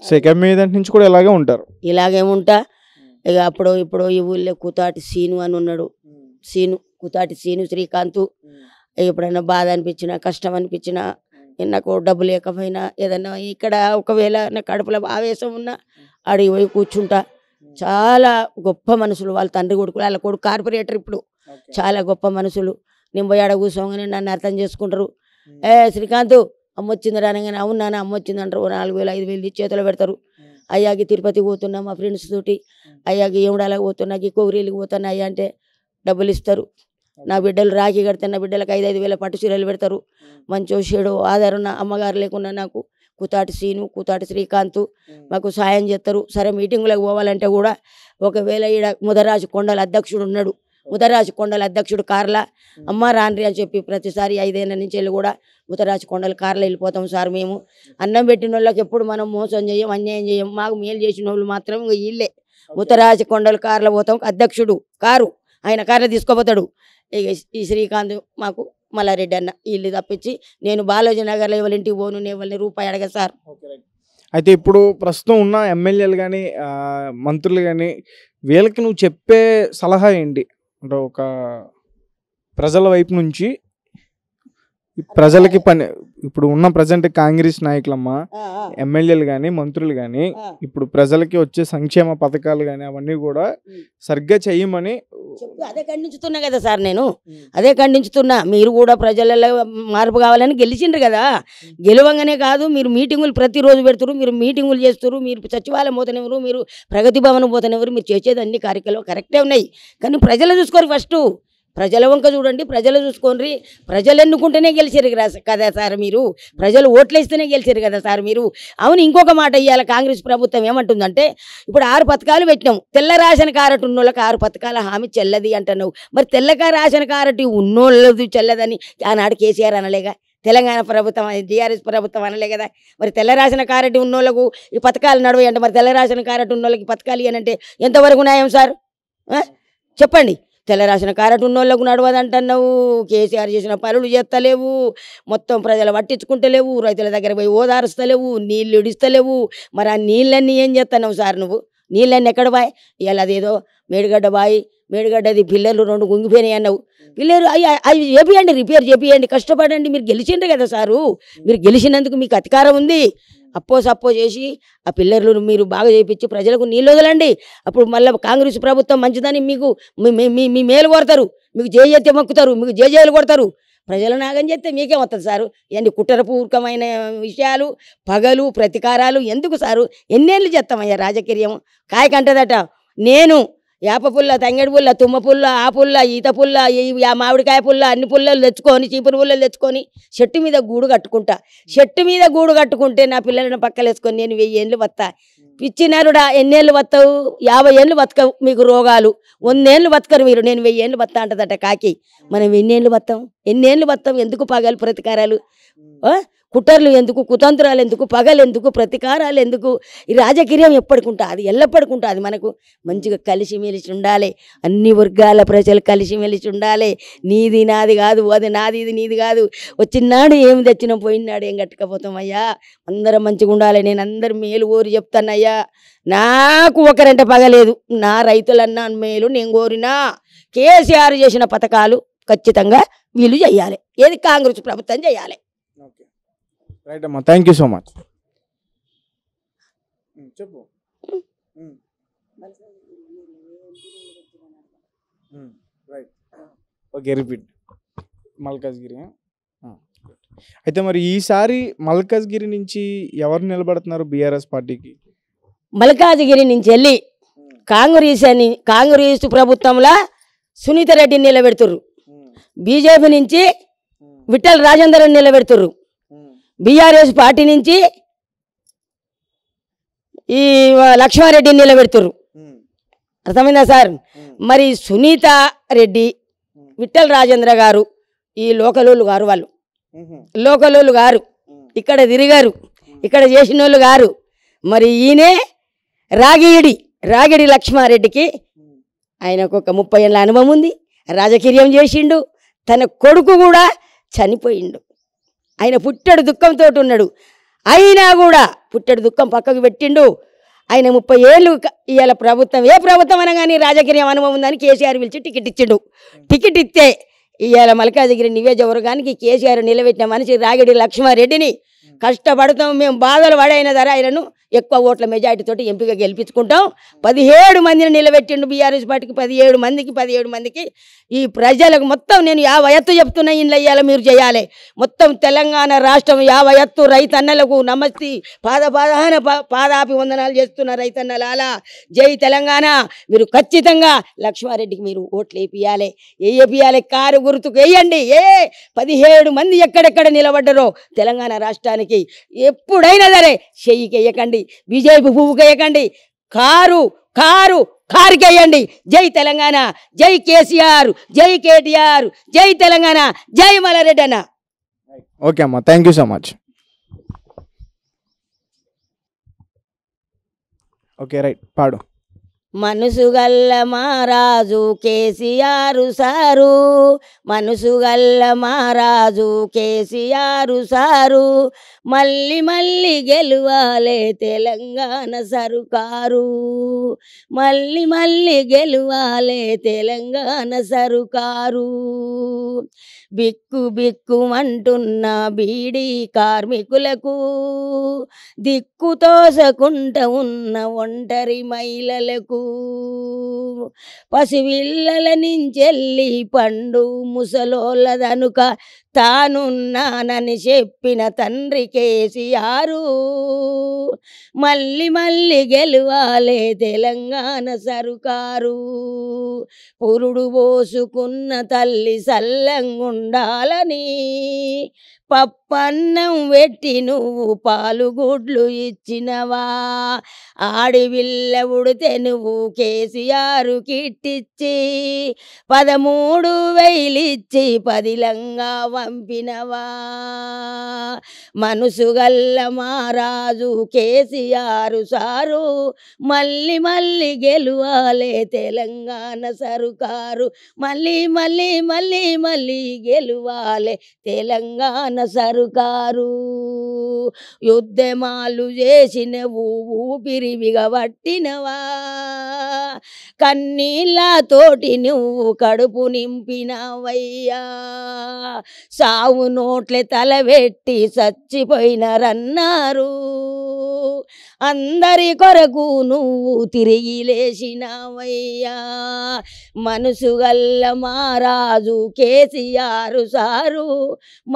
సెకండ్ మీద నుంచి కూడా ఇలాగే ఉంటారు. ఇలాగే ఉంటా. ఇక ఇప్పుడు ఈ ఊళ్ళో కుతాటి సీను అని ఉన్నాడు. కుతాటి సీను శ్రీకాంత్. ఎప్పుడైనా బాధ అనిపించినా, కష్టం అనిపించినా, నాకు డబ్బు లేకపోయినా, ఏదన్నా ఇక్కడ ఒకవేళ నా కడుపులో ఆవేశం ఉన్నా అడిగి పోయి కూర్చుంటా. చాలా గొప్ప మనుషులు వాళ్ళ తండ్రి కొడుకులు. వాళ్ళ కొడుకు కార్పొరేటర్. ఇప్పుడు చాలా గొప్ప మనుషులు. నేను పోయి ఆడ కూర్చోగానే నన్ను అర్థం చేసుకుంటారు. శ్రీకాంత్ అమ్మ వచ్చింది రానగానే, అవును నాన్న అమ్మ వచ్చింది అంటారు. 4,000 5,000 చేతిలో పెడతారు. అయ్యాకి తిరుపతి పోతున్నా మా ఫ్రెండ్స్ తోటి, అయ్యాకి ఏమిడాలకు పోతున్నాకి కోవరీలకి పోతున్నా అయ్యా అంటే డబ్బులు ఇస్తారు. నా బిడ్డలు రాఖీ కడితే నా బిడ్డలకు 5,000 పట్టు చీరలు పెడతారు. మంచో చెడు ఆధారం అమ్మగారు లేకున్నా నాకు కుతాటి సీను, కుతాటి శ్రీకాంత్ మాకు సాయం చేస్తారు. సరే మీటింగులకు పోవాలంటే కూడా ఒకవేళ ఈడ ముదరాజు కొండల అధ్యక్షుడు ఉన్నాడు. ముదరాజు కొండల అధ్యక్షుడు కార్లా అమ్మ రాండ్రి అని చెప్పి ప్రతిసారి 5 ఏళ్ళ నుంచి వెళ్ళి కూడా ముదరాజు కొండల కార్లో వెళ్ళిపోతాం సార్. మేము అన్నం పెట్టిన వాళ్ళకి ఎప్పుడు మనం మోసం చేయం, అన్యాయం చేయం. మాకు మేలు చేసిన వాళ్ళు మాత్రం వీళ్ళే. ముదరాజు కొండల కార్లో పోతాం. అధ్యక్షుడు కారు, ఆయన కార్లో తీసుకోపోతాడు. ఈ శ్రీకాంత్ మాకు మల్లారెడ్డి అన్న వీళ్ళు తప్పించి నేను బాలాజీ నగర్లో ఎవరింటికి పోను, ఎవరిని రూపాయి అడగ సార్. అయితే ఇప్పుడు ప్రస్తుతం ఉన్న ఎమ్మెల్యేలు కానీ మంత్రులు కానీ వీళ్ళకి నువ్వు చెప్పే సలహా ఏంటి? అంటే ఒక ప్రజల వైపు నుంచి ప్రజలకి పని, ఇప్పుడు ఉన్న ప్రజెంట్ కాంగ్రెస్ నాయకులమ్మ ఎమ్మెల్యేలు కానీ మంత్రులు కానీ ఇప్పుడు ప్రజలకి వచ్చే సంక్షేమ పథకాలు కానీ అవన్నీ కూడా సరిగ్గా చెయ్యమని అదే ఖండించుతున్నా కదా సార్. నేను అదే ఖండించుతున్నా. మీరు కూడా ప్రజలలో మార్పు కావాలని గెలిచిండ్రు కదా. గెలవంగానే కాదు, మీరు మీటింగులు ప్రతిరోజు పెడుతున్నారు, మీరు మీటింగులు చేస్తున్నారు, మీరు సచివాలయం పోతనేవారు, మీరు ప్రగతి భవనం పోతనేవారు, మీరు చేసేది అన్ని కార్యక్రమాలు కరెక్టే ఉన్నాయి. కానీ ప్రజలు చూసుకోరు. ఫస్ట్ ప్రజల వంక చూడండి, ప్రజలు చూసుకోండి. ప్రజలు ఎన్నుకుంటేనే గెలిచారు కదా సార్ మీరు. ప్రజలు ఓట్లు వేస్తేనే గెలిచారు కదా సార్ మీరు. అవును, ఇంకొక మాట ఇవ్వాలి. కాంగ్రెస్ ప్రభుత్వం ఏమంటుందంటే ఇప్పుడు 6 పథకాలు పెట్టినాము. తెల్ల రేషన్ కార్డు ఉన్నోళ్ళకి 6 పథకాల హామీ చెల్లది అంటున్నావు. మరి తెల్లగా రేషన్ కార్డు ఉన్నోళ్ళది చెల్లదని ఆనాడు కేసీఆర్ అనలేగా. తెలంగాణ ప్రభుత్వం, టీఆర్ఎస్ ప్రభుత్వం అనలే కదా. మరి తెల్ల రేషన్ కార్డు ఉన్నోళ్ళకు ఈ పథకాలు నడవయి అంటే, మరి తెల్ల రేషన్ కార్డు ఉన్నోళ్ళకి పథకాలు ఇవ్వనంటే ఎంతవరకు న్యాయం సార్? చెప్పండి. తెల్ల రాసిన కారటు ఉన్నోళ్ళకు నడవదంటున్నావు. కేసీఆర్ చేసిన పనులు చేస్తలేవు. మొత్తం ప్రజలు పట్టించుకుంటలేవు. రైతుల దగ్గర పోయి ఓదారుస్తలేవు. నీళ్ళు ఇడిస్తలేవు. మరి ఆ నీళ్ళన్నీ ఏం చేస్తున్నావు సార్ నువ్వు? నీళ్ళన్నీ ఎక్కడ బాయ్? ఇవాళ అదేదో మేడిగడ్డ బాయ్, మేడిగడ్డది పిల్లలు 2 గుంగిపోయినాయి అన్నావు. పిల్లలు అవి చేపియండి, రిపేర్ చేపియండి, కష్టపడండి. మీరు గెలిచిండ్రు కదా సారు. మీరు గెలిచినందుకు మీకు అధికారం ఉంది. సప్పో చేసి ఆ పిల్లర్లు మీరు బాగా చేయించి ప్రజలకు నీళ్ళు వదలండి. అప్పుడు మళ్ళీ కాంగ్రెస్ ప్రభుత్వం మంచిదని మీకు మీ మేలు కొడతారు, మీకు జేజెత్తి మొక్కుతారు, మీకు జేజేలు కొడతారు. ప్రజలు నాగం చేస్తే మీకేమవుతుంది సారు? ఇవన్నీ కుట్రపూర్వకమైన విషయాలు, పగలు ప్రతీకారాలు ఎందుకు సారు? ఎన్నేళ్ళు చేస్తామయ్యా రాజకీయం? కాయకంటదట నేను యాప పుల్ల, తంగేడు పుల్ల, తుమ్మ పుల్ల, ఆ పుల్ల, ఈత పుల్ల, మామిడికాయ పుల్ల, అన్ని పుల్లలు తెచ్చుకొని చీపురు పుల్లలు తెచ్చుకొని చెట్టు మీద గూడు కట్టుకుంటా. చెట్టు మీద గూడు కట్టుకుంటే నా పిల్లలను పక్కలేసుకొని నేను 1000 ఏళ్ళు వస్తా. పిచ్చినారుడా, ఎన్నేళ్ళు వస్తావు? 50 ఏళ్ళు బతకవు, మీకు రోగాలు. 100 ఏళ్ళు బతకరు మీరు, నేను 1000 ఏళ్ళు బతా అంటదట కాకి. మనం ఎన్నేళ్ళు బతాం? ఎందుకు పగలు ప్రతీకారాలు? కుట్రలు ఎందుకు? కుతంత్రాలు ఎందుకు? పగలు ఎందుకు? ప్రతీకారాలు ఎందుకు? ఈ రాజకీయం ఎప్పటికుంటుంది? ఎల్లప్పటికుంటుంది. మనకు మంచిగా కలిసిమెలిసి ఉండాలి, అన్ని వర్గాల ప్రజలు కలిసిమెలిసి ఉండాలి. నీది నాది కాదు, అది నాది ఇది నీది కాదు. వచ్చినాడు ఏమి తెచ్చినాం, పోయినాడు ఏం కట్టుకపోతామయ్యా. అందరం మంచిగా ఉండాలి. నేను అందరు మేలు కోరి చెప్తానయ్యా. నాకు ఒకరంటే పగలేదు, నా రైతులన్నా మేలు నేను కోరినా. కేసీఆర్ చేసిన పథకాలు ఖచ్చితంగా వీళ్ళు చేయాలి, ఏది కాంగ్రెస్ ప్రభుత్వం చేయాలి. రైట్ అమ్మా, థ్యాంక్ యూ సో మచ్. చెప్పు. Right, okay, repeat. మల్కాజ్గిరి. అయితే మరి ఈసారి మల్కాజ్గిరి నుంచి ఎవరు నిలబడుతున్నారు బీఆర్ఎస్ పార్టీకి? మల్కాజ్గిరి నుంచి వెళ్ళి కాంగ్రెస్ ప్రభుత్వంలో సునీత రెడ్డిని నిలబెడుతుర్రు. బీజేపీ నుంచి విఠల్ రాజేందర్ని నిలబెడుతుర్రు. బీఆర్ఎస్ పార్టీ నుంచి ఈ లక్ష్మారెడ్డిని నిలబెడుతుర్రు. అర్థమైందా సార్? మరి సునీత రెడ్డి, విఠల్ రాజేంద్ర గారు ఈ లోకలోళ్ళు గారు, వాళ్ళు లోకలోళ్ళు గారు, ఇక్కడ తిరిగారు, ఇక్కడ చేసిన వాళ్ళు గారు. మరి ఈయనే రాగిడి లక్ష్మారెడ్డికి ఆయనకు ఒక 30 ఏళ్ళ అనుభవం ఉంది, రాజకీయం చేసిండు. తన కొడుకు కూడా చనిపోయిండు. ఆయన పుట్టెడు దుఃఖంతో ఉన్నాడు. అయినా కూడా పుట్టెడు దుఃఖం పక్కకు పెట్టిండు. ఆయన 30 ఏళ్ళు ఇవాళ ప్రభుత్వం, ఏ ప్రభుత్వం అనగానే రాజకీయం అనుభవం ఉందని కేసీఆర్ పిలిచి టికెట్ ఇచ్చిండు. టికెట్ ఇస్తే ఇవాళ మల్కాజ్గిరి నియోజకవర్గానికి కేసీఆర్ నిలబెట్టిన మనిషి రాగిడి లక్ష్మారెడ్డిని కష్టపడతాం మేము, బాధలు పడైన ధర ఆయనను ఎక్కువ ఓట్ల మెజారిటీతోటి ఎంపీగా గెలిపించుకుంటాం. 17 మందిని నిలబెట్టిండు బీఆర్ఎస్ పార్టీకి. 17 మందికి ఈ ప్రజలకు మొత్తం నేను 50 ఎత్తు చెప్తున్నా, ఇంట్లో ఇవ్వాలి మీరు చేయాలి. మొత్తం తెలంగాణ రాష్ట్రం 50 ఎత్తు రైతన్నలకు నమస్తే పాదాపి వందనాలు చేస్తున్న రైతన్నలాల జై తెలంగాణ. మీరు ఖచ్చితంగా లక్ష్మారెడ్డికి మీరు ఓట్లు వేయాలి. కారు గుర్తుకు వేయండి. 17 మంది ఎక్కడెక్కడ నిలబడ్డారో తెలంగాణ రాష్ట్రానికి ఎప్పుడైనా సరే చెయ్యికి వేయకండి, బీజేపీ పువ్వుకి వేయకండి, కారుకి వేయండి. జై తెలంగాణ, జై కేసీఆర్, జై కేటీఆర్, జై తెలంగాణ, జై మల్లారెడ్డి అన్న. ఓకే అమ్మా, thank you so much. Okay, right, పాడు. మనసు గల్ల మహారాజు కేసీఆర్ సారు, మనసు గల్ల మహారాజు కేసీఆర్ సారు, మళ్ళీ గెలువాలే తెలంగాణ సరుకారు, మళ్ళీ గెలువాలే తెలంగాణ సరుకారు. బిక్కుమంటున్న బీడీ కార్మికులకు, దిక్కు తోసకుంట ఉన్న ఒంటరి మహిళలకు, పసిపిల్లల నుంచెల్లి పండు ముసలోళ్ళదనుక తానున్నానని చెప్పిన తండ్రి కేసీఆరు, మళ్ళీ గెలువాలే తెలంగాణ సరుకారు. పురుడు పోసుకున్న తల్లి సల్లంగుండాలని పప్పన్నం పెట్టి నువ్వు పాలుగుడ్లు ఇచ్చినవా, ఆడివిల్ల ఉడితే నువ్వు కేసీఆర్ కిట్టిచ్చి 13,000 ఇచ్చి 10 లంగా పంపినవా. మనసు గల్ల మహారాజు కేసీఆర్ సారు, మళ్ళీ గెలువాలే తెలంగాణ సరుకారు, మళ్ళీ గెలువాలే తెలంగాణ సరుకారు. యుద్ధమాలు చేసినవు ఊపిరి బిగబట్టినవా, కన్నీళ్ళతోటి నువ్వు కడుపు నింపినవయ్యా. సావు నోట్లే తలబెట్టి చచ్చిపోయినారన్నారు, అందరి కొరకు నువ్వు తిరిగి లేచినావయ్యా. మనసు గల్ల మహారాజు కేసీఆర్ సారు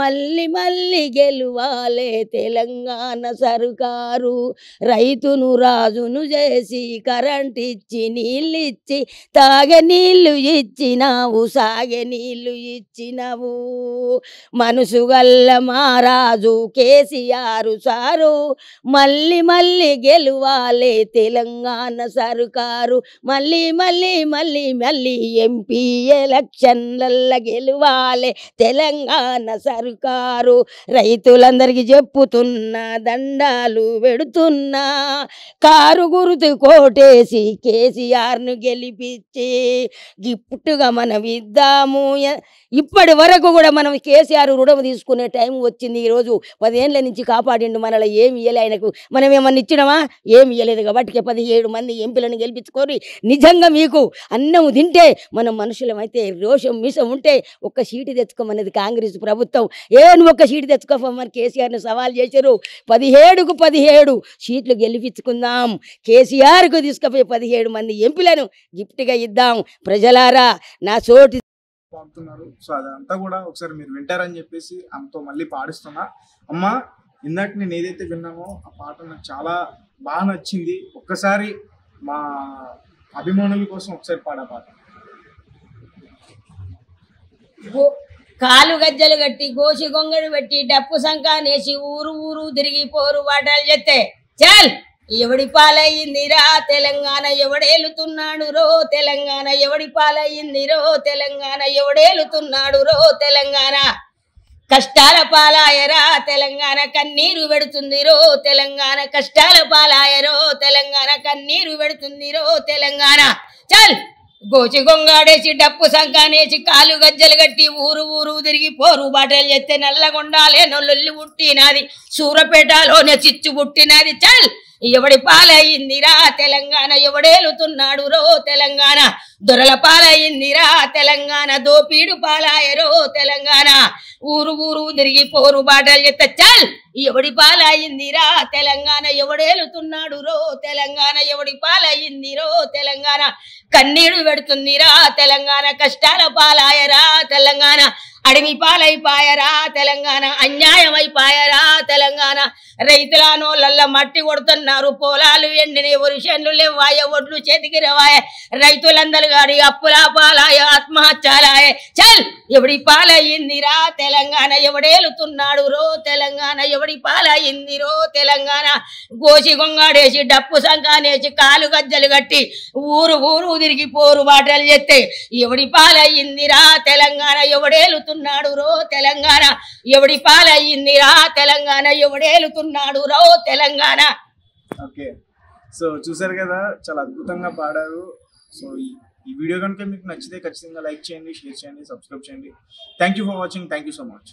మళ్ళీ మళ్ళీ గెలువాలే తెలంగాణ సర్కారు. రైతును రాజును చేసి కరెంట్ ఇచ్చి నీళ్ళిచ్చి తాగే నీళ్ళు ఇచ్చినావు, సాగే నీళ్ళు ఇచ్చినావు. మనసు గల్ల మహారాజు కేసీఆర్ సారు మళ్ళీ మళ్ళీ గెలువాలే తెలంగాణ సర్కారు. మళ్ళీ మళ్ళీ మళ్ళీ మళ్ళీ ఎంపీ ఎలక్షన్లల్ల గెలువాలే తెలంగాణ సర్కారు. రైతులందరికీ చెప్పుతున్నా, దండాలు పెడుతున్నా, కారు గుర్తు కోటేసి కేసీఆర్ను గెలిపించి గిఫ్ట్గా మనం ఇద్దాము. ఇప్పటి వరకు కూడా మనం కేసీఆర్ రుణం తీసుకునే టైం వచ్చింది. ఈరోజు 10 ఏళ్ళ నుంచి కాపాడిండు మనలో. ఏమి ఇయ్యలే ఆయనకు, మనం ఏమన్నా ఇచ్చినామా? ఏమి ఇయ్యలేదు. కాబట్టి 17 మంది ఎంపీలను గెలిపించుకొని నిజంగా మీకు అన్నం తింటే మనం మనుషులమైతే రోషం మీసం ఉంటే ఒక్క సీటు తెచ్చుకోమన్నది కాంగ్రెస్ ప్రభుత్వం. నువ్వు ఒక్క సీటు తెచ్చుకోమని కేసీఆర్ను సవాల్ చేశారు. 17కు 17 సీట్లు గెలిపించుకుందాం. కేసీఆర్కు తీసుకుపోయి 17 మంది ఎంపీలను గిఫ్ట్గా ఇద్దాం. ప్రజలారా నా చోటు పాడుతున్నారు. సో అదంతా కూడా ఒకసారి మీరు వింటారని చెప్పేసి ఆమెతో మళ్ళీ పాడిస్తున్నా. అమ్మ, ఇందాక నేను ఏదైతే విన్నామో ఆ పాట నాకు చాలా బాగా నచ్చింది. ఒక్కసారి మా అభిమానుల కోసం ఒకసారి పాట. కాలు గజ్జలు కట్టి గోసి గొంగడు పెట్టి డప్పు సంకానేసి ఊరు ఊరు తిరిగి పోరు బాటలు చెత్తే చల్. ఎవడి పాలయ్యిందిరా తెలంగాణ, ఎవడేలుతున్నాడు రో తెలంగాణ. ఎవడి పాలయ్యిందిరో తెలంగాణ, ఎవడేలుతున్నాడు రో తెలంగాణ. కష్టాల పాలాయరా తెలంగాణ, కన్నీరు పెడుతుంది రో తెలంగాణ. కష్టాల పాలాయరో తెలంగాణ, కన్నీరు పెడుతుంది రో తెలంగాణ. చల్. గోచి గొంగాడేసి డప్పు సంకానేసి కాలు గజ్జలు కట్టి ఊరు ఊరు తిరిగి పోరు బాటలు చెత్తే నల్లగొండాలే నొల్లు పుట్టినది, సూరపేటలోనే చిచ్చు పుట్టినది. చల్. ఎవడి పాలయ్యిందిరా తెలంగాణ, ఎవడేలుతున్నాడు రో తెలంగాణ. దొరల పాలయ్యిందిరా తెలంగాణ, దోపీడు పాలాయరో తెలంగాణ. ఊరు ఊరు తిరిగి పోరు బాటలు చెత్త చల్. ఎవడి పాలయ్యిందిరా తెలంగాణ, ఎవడేలుతున్నాడు రో తెలంగాణ. ఎవడి పాలయ్యిందిరో తెలంగాణ, కన్నీడు పెడుతుందిరా తెలంగాణ. కష్టాల పాలాయరా తెలంగాణ, అడవి పాలైపాయరా తెలంగాణ. అన్యాయమైపాయరా తెలంగాణ. రైతుల నోళ్ళ మట్టి కొడుతున్నారు, పొలాలు ఎండిన, వరుషన్లు లేవాయ, ఒడ్లు చేతికి రవాయ. రైతులందరూ గాడి అప్పుల పాలాయ, ఆత్మహత్యాలాయ. చల్. ఎవడి పాలయ్యిందిరా తెలంగాణ, ఎవడేలుతున్నాడు రో తెలంగాణ. ఎవడి పాలయ్యిందిరో తెలంగాణ. గోసి గొంగాడేసి డప్పు సంకానేసి కాలు గజ్జలు కట్టి ఊరు ఊరు తిరిగి పోరు బాటలు చెత్తే ఎవడి పాలయ్యిందిరా తెలంగాణ, ఎవడేలుతున్నాడు రో తెలంగాణ. ఎవడి పాలయ్యిందిరా తెలంగాణ, ఎవడేలుతున్నాడు రో తెలంగాణ. ఓకే, సో చూసారు కదా, చాలా అద్భుతంగా పాడారు. సో ఈ వీడియో కనుక మీకు నచ్చితే ఖచ్చితంగా లైక్ చేయండి, షేర్ చేయండి, సబ్స్క్రైబ్ చేయండి. Thank you for watching. Thank you so much.